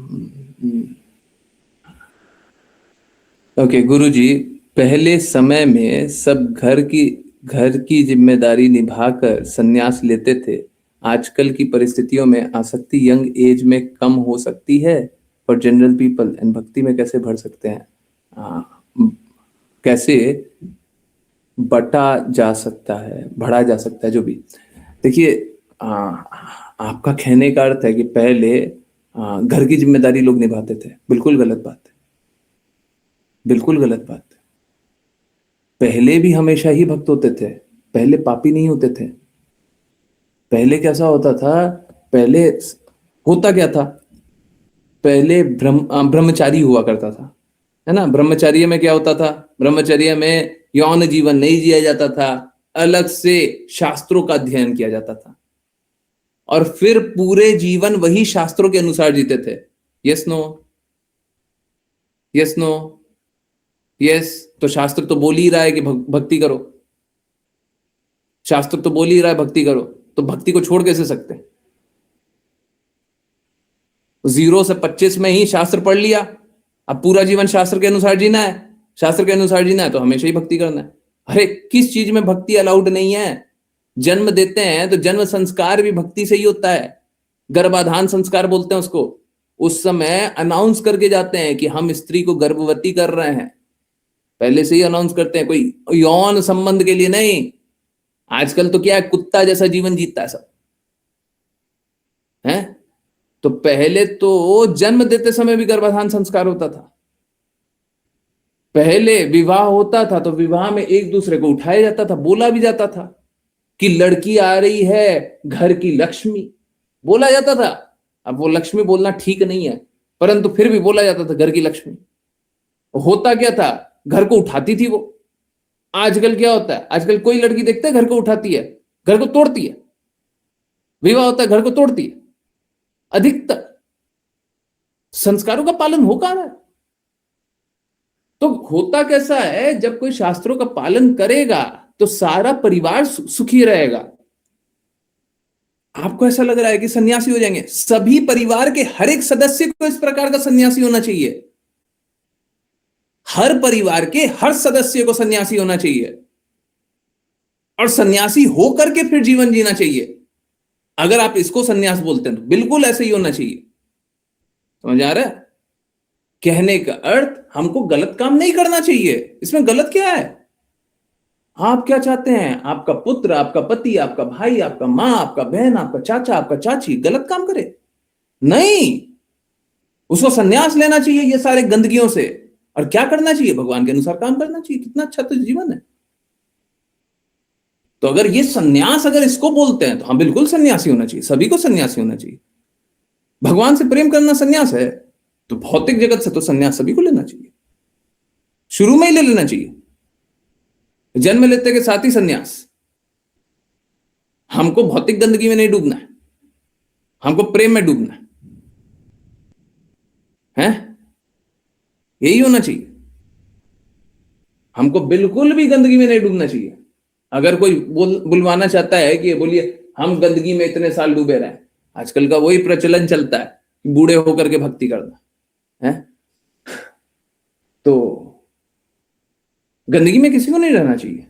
ओके गुरुजी, पहले समय में सब घर की जिम्मेदारी निभाकर संन्यास लेते थे। आजकल की परिस्थितियों में आसक्ति यंग एज में कम हो सकती है, और जनरल पीपल एंड भक्ति में कैसे बढ़ सकते हैं? कैसे बटा जा सकता है, बढ़ा जा सकता है, जो भी। देखिए आपका कहने का अर्थ है कि पहले घर की जिम्मेदारी लोग निभाते थे, बिल्कुल गलत बात है, बिल्कुल गलत बात है। पहले भी हमेशा ही भक्त होते थे, पहले पापी नहीं होते थे। पहले कैसा होता था, पहले होता क्या था, पहले ब्रह्मचारी हुआ करता था, है ना। ब्रह्मचर्य में क्या होता था, ब्रह्मचर्य में यौन जीवन नहीं जिया जाता था, अलग से शास्त्रों का अध्ययन किया जाता था, और फिर पूरे जीवन वही शास्त्रों के अनुसार जीते थे। Yes no, yes no, yes. तो शास्त्र तो बोल ही रहा है कि भक्ति करो, शास्त्र तो बोल ही रहा है भक्ति करो, तो भक्ति को छोड़ कैसे सकते? 0 से 25 में ही शास्त्र पढ़ लिया, अब पूरा जीवन शास्त्र के अनुसार जीना है, शास्त्र के अनुसार जीना है तो हमेशा ही भक्ति करना है। अरे किस चीज में भक्ति अलाउड नहीं है? जन्म देते हैं तो जन्म संस्कार भी भक्ति से ही होता है, गर्भाधान संस्कार बोलते हैं उसको। उस समय अनाउंस करके जाते हैं कि हम स्त्री को गर्भवती कर रहे हैं, पहले से ही अनाउंस करते हैं, कोई यौन संबंध के लिए नहीं। आजकल तो क्या है, कुत्ता जैसा जीवन जीता है सब, है। तो पहले तो जन्म देते समय भी गर्भाधान संस्कार होता था। पहले विवाह होता था तो विवाह में एक दूसरे को उठाया जाता था, बोला भी जाता था कि लड़की आ रही है घर की लक्ष्मी, बोला जाता था। अब वो लक्ष्मी बोलना ठीक नहीं है, परंतु फिर भी बोला जाता था घर की लक्ष्मी। होता क्या था, घर को उठाती थी वो। आजकल क्या होता है, आजकल कोई लड़की देखता है घर को उठाती है, घर को तोड़ती है। विवाह होता है घर को तोड़ती है। अधिकतर संस्कारों का पालन हो कहां रहा है? तो होता कैसा है, जब कोई शास्त्रों का पालन करेगा तो सारा परिवार सुखी रहेगा। आपको ऐसा लग रहा है कि सन्यासी हो जाएंगे? सभी परिवार के हर एक सदस्य को इस प्रकार का सन्यासी होना चाहिए, हर परिवार के हर सदस्य को सन्यासी होना चाहिए। और सन्यासी हो करके फिर जीवन जीना चाहिए। अगर आप इसको सन्यास बोलते हैं तो बिल्कुल ऐसे ही होना चाहिए। समझ आ रहा है? कहने का अर्थ हमको गलत काम नहीं करना चाहिए। इसमें गलत क्या है? आप क्या चाहते हैं? आपका पुत्र, आपका पति, आपका भाई, आपका मां, आपका बहन, आपका चाचा, आपका चाची गलत काम करे? नहीं, उसको सन्यास लेना चाहिए ये सारे गंदगियों से। और क्या करना चाहिए? भगवान के अनुसार काम करना चाहिए। कितना अच्छा तो जीवन है। तो अगर ये सन्यास, अगर इसको बोलते हैं तो हाँ, बिल्कुल सन्यासी होना चाहिए। सभी को सन्यासी होना चाहिए। भगवान से प्रेम करना सन्यास है तो भौतिक जगत से तो सन्यास सभी को लेना चाहिए। शुरू में ही ले लेना चाहिए, जन्म लेते के साथ ही सन्यास। हमको भौतिक गंदगी में नहीं डूबना है, हमको प्रेम में डूबना है। यही होना चाहिए। हमको बिल्कुल भी गंदगी में नहीं डूबना चाहिए। अगर कोई बुलवाना चाहता है कि बोलिए हम गंदगी में इतने साल डूबे रहे, आजकल का वही प्रचलन चलता है कि बूढ़े होकर के भक्ति करना है। तो गंदगी में किसी को नहीं रहना चाहिए।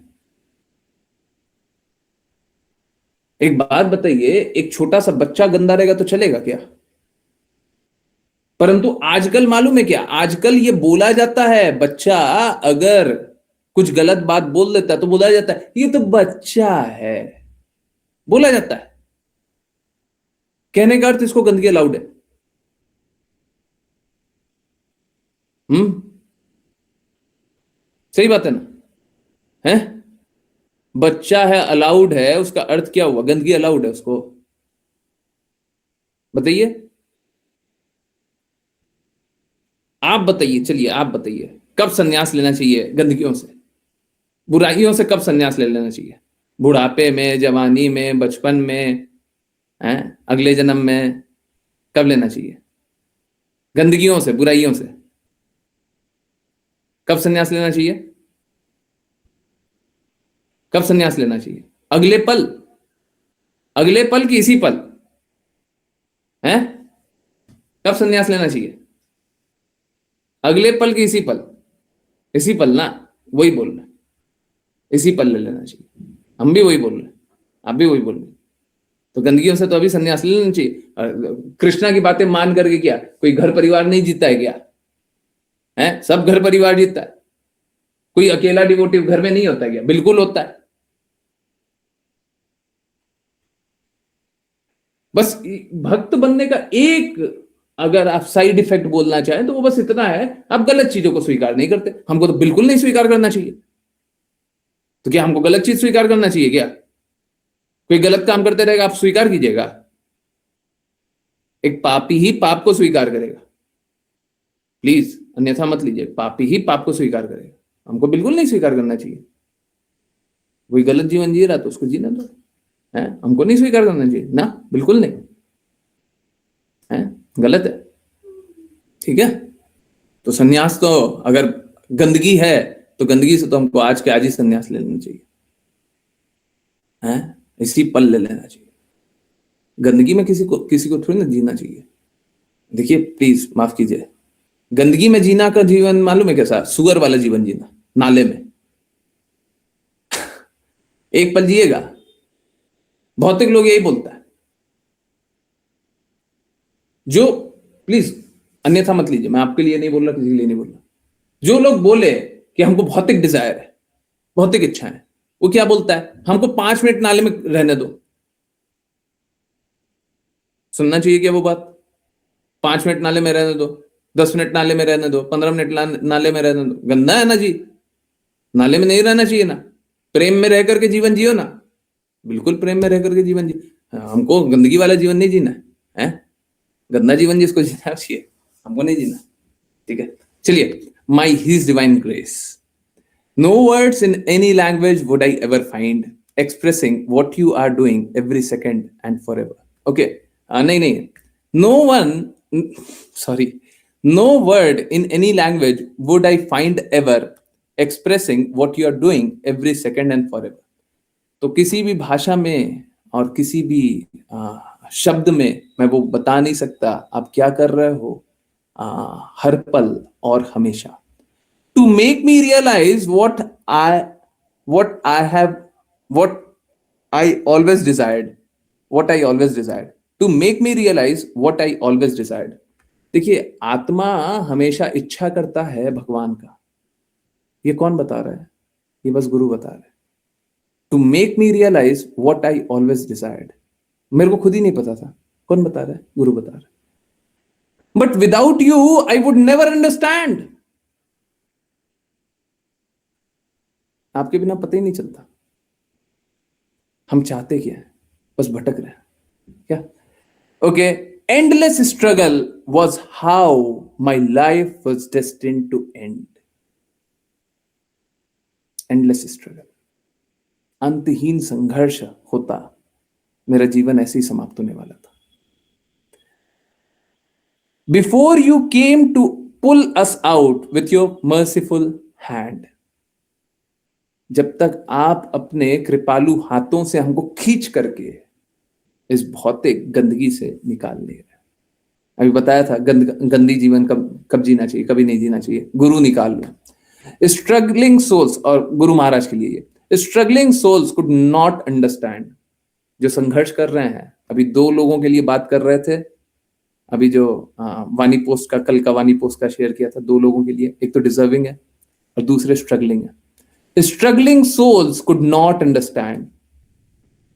एक बात बताइए, एक छोटा सा बच्चा गंदा रहेगा तो चलेगा क्या? परंतु आजकल मालूम है क्या, आजकल ये बोला जाता है, बच्चा अगर कुछ गलत बात बोल देता है तो बोला जाता है ये तो बच्चा है, बोला जाता है। कहने का अर्थ इसको गंदगी अलाउड है। सही बात है ना? है, बच्चा है, अलाउड है, उसका अर्थ क्या हुआ? गंदगी अलाउड है उसको। बताइए, आप बताइए, चलिए आप बताइए, कब सन्यास लेना चाहिए गंदगियों से, बुराइयों से? कब सन्यास ले लेना चाहिए? बुढ़ापे में, जवानी में, बचपन में, हैं, अगले जन्म में? कब लेना चाहिए? गंदगियों से, बुराइयों से कब सन्यास लेना चाहिए? कब सन्यास लेना चाहिए? अगले पल? अगले पल की इसी पल? हैं? कब सन्यास लेना चाहिए? अगले पल की इसी पल? इसी पल ना, वही बोल रहे, इसी पल ले लेना चाहिए। हम भी वही बोल रहे, आप भी वही बोल रहे। तो गंदगियों से तो अभी सन्यास ले लेना चाहिए। कृष्णा की बातें मान करके क्या कोई घर परिवार नहीं जीता है क्या? है, सब घर परिवार जीतता है। कोई अकेला डिवोटिव घर में नहीं होता है क्या? बिल्कुल होता है। बस भक्त बनने का एक, अगर आप साइड इफेक्ट बोलना चाहें तो वो बस इतना है, आप गलत चीजों को स्वीकार नहीं करते। हमको तो बिल्कुल नहीं स्वीकार करना चाहिए। तो क्या हमको गलत चीज स्वीकार करना चाहिए क्या? कोई गलत काम करते रहेगा, आप स्वीकार कीजिएगा? एक पापी ही पाप को स्वीकार करेगा। प्लीज अन्यथा मत लीजिए, पापी ही पाप को स्वीकार करेगा। हमको बिल्कुल नहीं स्वीकार करना चाहिए। वही गलत जीवन जी रहा तो उसको जीने दो, है, हमको नहीं स्वीकार करना चाहिए ना, बिल्कुल नहीं, है, गलत है। ठीक है? तो सन्यास तो अगर गंदगी है तो गंदगी से तो हमको आज के आज ही सन्यास ले लेना चाहिए, है, इसी पल ले लेना चाहिए। गंदगी में किसी को थोड़ी ना जीना चाहिए। देखिए प्लीज माफ कीजिए, गंदगी में जीना का जीवन मालूम है कैसा? सुअर वाला जीवन जीना, नाले में। एक पल जिएगा। भौतिक लोग यही बोलता है। जो, प्लीज अन्यथा मत लीजिए, मैं आपके लिए नहीं बोल रहा, किसी के लिए नहीं बोल रहा। जो लोग बोले कि हमको भौतिक डिजायर है, भौतिक इच्छा है, वो क्या बोलता है? हमको 5 मिनट नाले में रहने दो। सुनना चाहिए क्या वो बात? 5 मिनट नाले में रहने दो, 10 मिनट नाले में रहने दो, 15 मिनट नाले में रहने दो। गंदा है ना जी, नाले में नहीं रहना चाहिए ना। प्रेम में रह करके जीवन जियो ना, बिल्कुल प्रेम में रह करके जीवन जियो। हमको गंदगी वाला जीवन नहीं जीना है, गंदा जीवन जिसको जीना चाहिए, हमको नहीं जीना। ठीक है, चलिए। My his divine grace, no words in any language would I ever find expressing what you are doing every second and forever. Okay, नहीं, no one, sorry, no word in any language would I find ever expressing what you are doing every second and forever. तो किसी भी भाषा में और किसी भी शब्द में मैं वो बता नहीं सकता आप क्या कर रहे हो हर पल और हमेशा। To make me realise what I what I always desired, what I always desired, to make me realize what I always desired. देखिए, आत्मा हमेशा इच्छा करता है भगवान का। ये कौन बता रहा है? ये बस गुरु बता रहा है। To make me realise what I always desired. मेरे को खुद ही नहीं पता था। कौन बता रहा है? गुरु बता रहा है। But without you I would never understand. आपके बिना पता ही नहीं चलता हम चाहते क्या है, बस भटक रहे हैं क्या? Okay, endless struggle was how my life was destined to end. Endless struggle, अंतहीन संघर्ष होता, मेरा जीवन ऐसे ही समाप्त होने वाला था। Before you came to pull us out with your merciful hand. जब तक आप अपने कृपालु हाथों से हमको खींच करके इस भौतिक गंदगी से निकाल ले रहे। अभी बताया था गंदी जीवन कब जीना चाहिए, कभी नहीं जीना चाहिए। गुरु निकाल लो। स्ट्रगलिंग सोल्स, और गुरु महाराज के लिए ये, struggling souls could not understand. जो संघर्ष कर रहे हैं, अभी दो लोगों के लिए बात कर रहे थे। अभी जो वानी पोस्ट का, कल का वानी पोस्ट का शेयर किया था, दो लोगों के लिए, एक तो डिजर्विंग है और दूसरे स्ट्रगलिंग है। Struggling souls could not understand.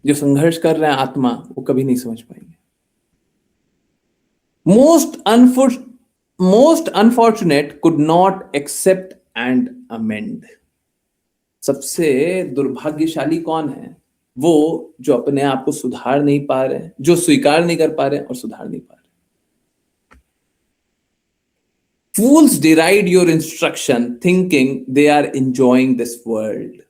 जो संघर्ष कर रहे हैं आत्मा, वो कभी नहीं समझ पाएंगे। Most unfortunate could not accept and amend. सबसे दुर्भाग्यशाली कौन है? वो जो अपने आप को सुधार नहीं पा रहे, जो स्वीकार नहीं कर पा रहे और सुधार नहीं पा रहे। Fools deride your instruction thinking they are enjoying this world.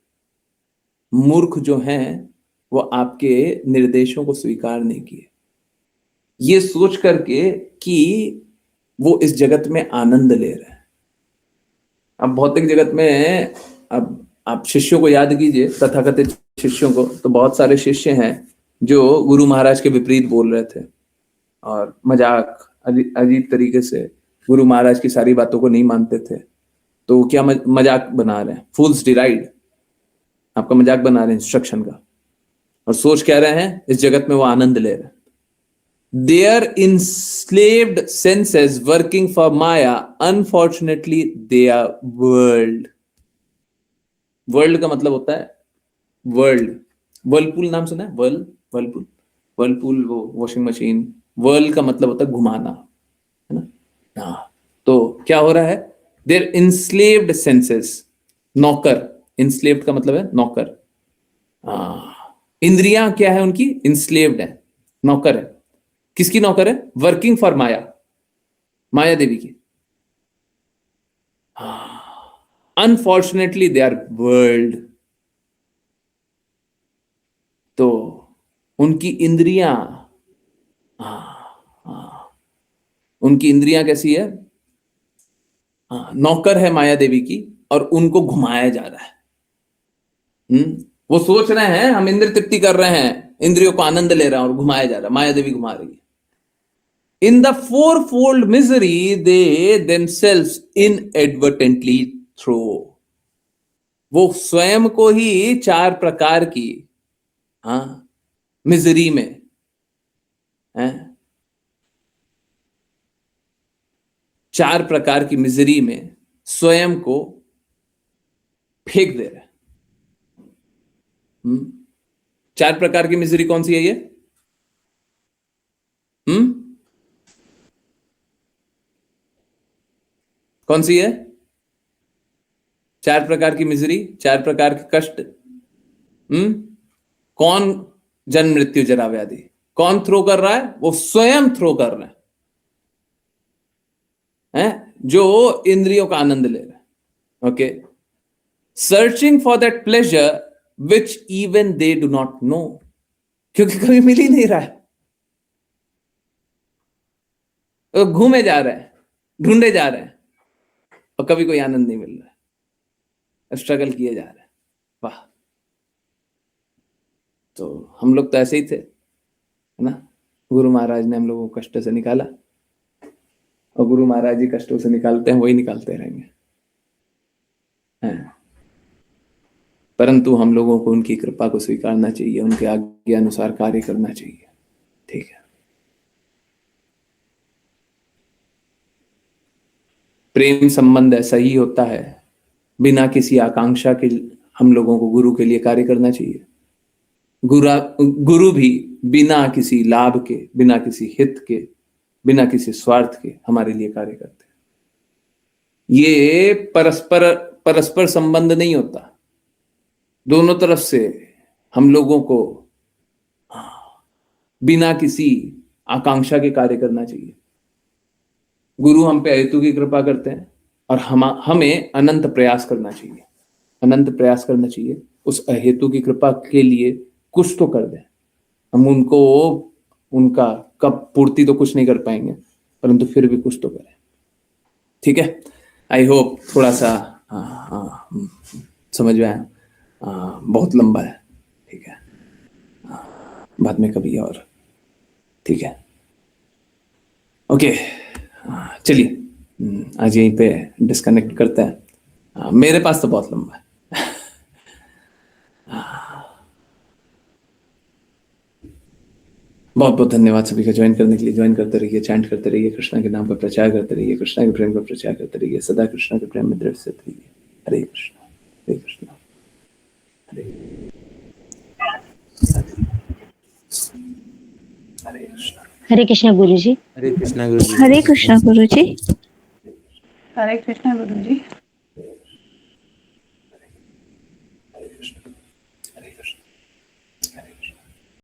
मूर्ख जो हैं वो आपके निर्देशों को स्वीकार नहीं किए, ये सोच करके कि वो इस जगत में आनंद ले रहे हैं। अब भौतिक जगत में, अब आप शिष्यों को याद कीजिए, तथाकथित शिष्यों को, तो बहुत सारे शिष्य हैं जो गुरु महाराज के विपरीत बोल रहे थे और मजाक अजीब तरीके से गुरु महाराज की सारी बातों को नहीं मानते थे। तो क्या मजाक बना रहे हैं? फूल्स डिराइड, आपका मजाक बना रहे हैं इंस्ट्रक्शन का, और सोच कह रहे हैं इस जगत में वो आनंद ले रहे हैं। Their enslaved senses working for Maya, unfortunately they are world. World का मतलब होता है वर्ल्ड। वर्लपूल नाम सुना है? वर्लपूल, वर्लपूल वो वॉशिंग मशीन। वर्ल्ड का मतलब होता है घुमाना, है ना? हाँ, तो क्या हो रहा है? देयर इंस्लेव्ड सेंसेस, नौकर। इंस्लेव्ड का मतलब है नौकर। इंद्रियां क्या है उनकी? इंस्लेव्ड है, नौकर है। किसकी नौकर है? वर्किंग फॉर माया, माया देवी की। Unfortunately they are world. तो उनकी इंद्रियां, उनकी इंद्रियां कैसी है? नौकर है माया देवी की, और उनको घुमाया जा रहा है। वो सोच रहे हैं हम इंद्र तृप्ति कर रहे हैं, इंद्रियों को आनंद ले रहे हैं, और घुमाया जा रहा है, माया देवी घुमा रही है। In the fourfold misery they themselves inadvertently throw. वो स्वयं को ही चार प्रकार की मिजरी में, चार प्रकार की मिजरी में स्वयं को फेंक दे रहे। चार प्रकार की मिजरी कौन सी है ये? कौन सी है? चार प्रकार की मिजरी, चार प्रकार के कष्ट। कौन जन्म मृत्यु जरा व्याधि कौन थ्रो कर रहा है? वो स्वयं थ्रो कर रहे हैं, जो इंद्रियों का आनंद ले रहे हैं। Okay, searching for that pleasure which even they do not know, क्योंकि कभी मिल ही नहीं रहा है। तो घूमे जा रहे हैं, ढूंढे जा रहे हैं, और कभी कोई आनंद नहीं मिल रहा है, स्ट्रगल किए जा रहे हैं। वाह, तो हम लोग तो ऐसे ही थे, है ना? गुरु महाराज ने हम लोगों को कष्ट से निकाला, और गुरु महाराज जी कष्टों से निकालते हैं, वही निकालते रहेंगे। परंतु हम लोगों को उनकी कृपा को स्वीकारना चाहिए, उनके आज्ञा अनुसार कार्य करना चाहिए। ठीक है, प्रेम संबंध ऐसा ही होता है, बिना किसी आकांक्षा के हम लोगों को गुरु के लिए कार्य करना चाहिए। गुरु भी बिना किसी लाभ के, बिना किसी हित के, बिना किसी स्वार्थ के हमारे लिए कार्य करते हैं। ये परस्पर संबंध नहीं होता, दोनों तरफ से हम लोगों को बिना किसी आकांक्षा के कार्य करना चाहिए। गुरु हम पे अहेतु की कृपा करते हैं और हमें अनंत प्रयास करना चाहिए, अनंत प्रयास करना चाहिए। उस अहेतु की कृपा के लिए कुछ तो कर दें। हम उनका कब पूर्ति तो कुछ नहीं कर पाएंगे, परंतु फिर भी कुछ तो करें। ठीक है, आई होप थोड़ा सा समझ में आया। बहुत लंबा है, ठीक है, बाद में कभी और। ठीक है, ओके, चलिए आज यहीं पे डिस्कनेक्ट करते हैं। मेरे पास तो बहुत लंबा है। बहुत बहुत धन्यवाद सभी का ज्वाइन करने के लिए। ज्वाइन करते रहिए, चैंट करते रहिए, कृष्णा के नाम का प्रचार करते रहिए, कृष्णा के प्रेम का प्रचार करते रहिए, सदा कृष्णा के प्रेम में दृढ़ स्थित रहिए। हरे कृष्णा, हरे कृष्णा, हरे कृष्णा। हरे कृष्णा गुरुजी। हरे कृष्णा गुरुजी। हरे कृष्णा गुरुजी। हरे कृष्णा गुरुजी।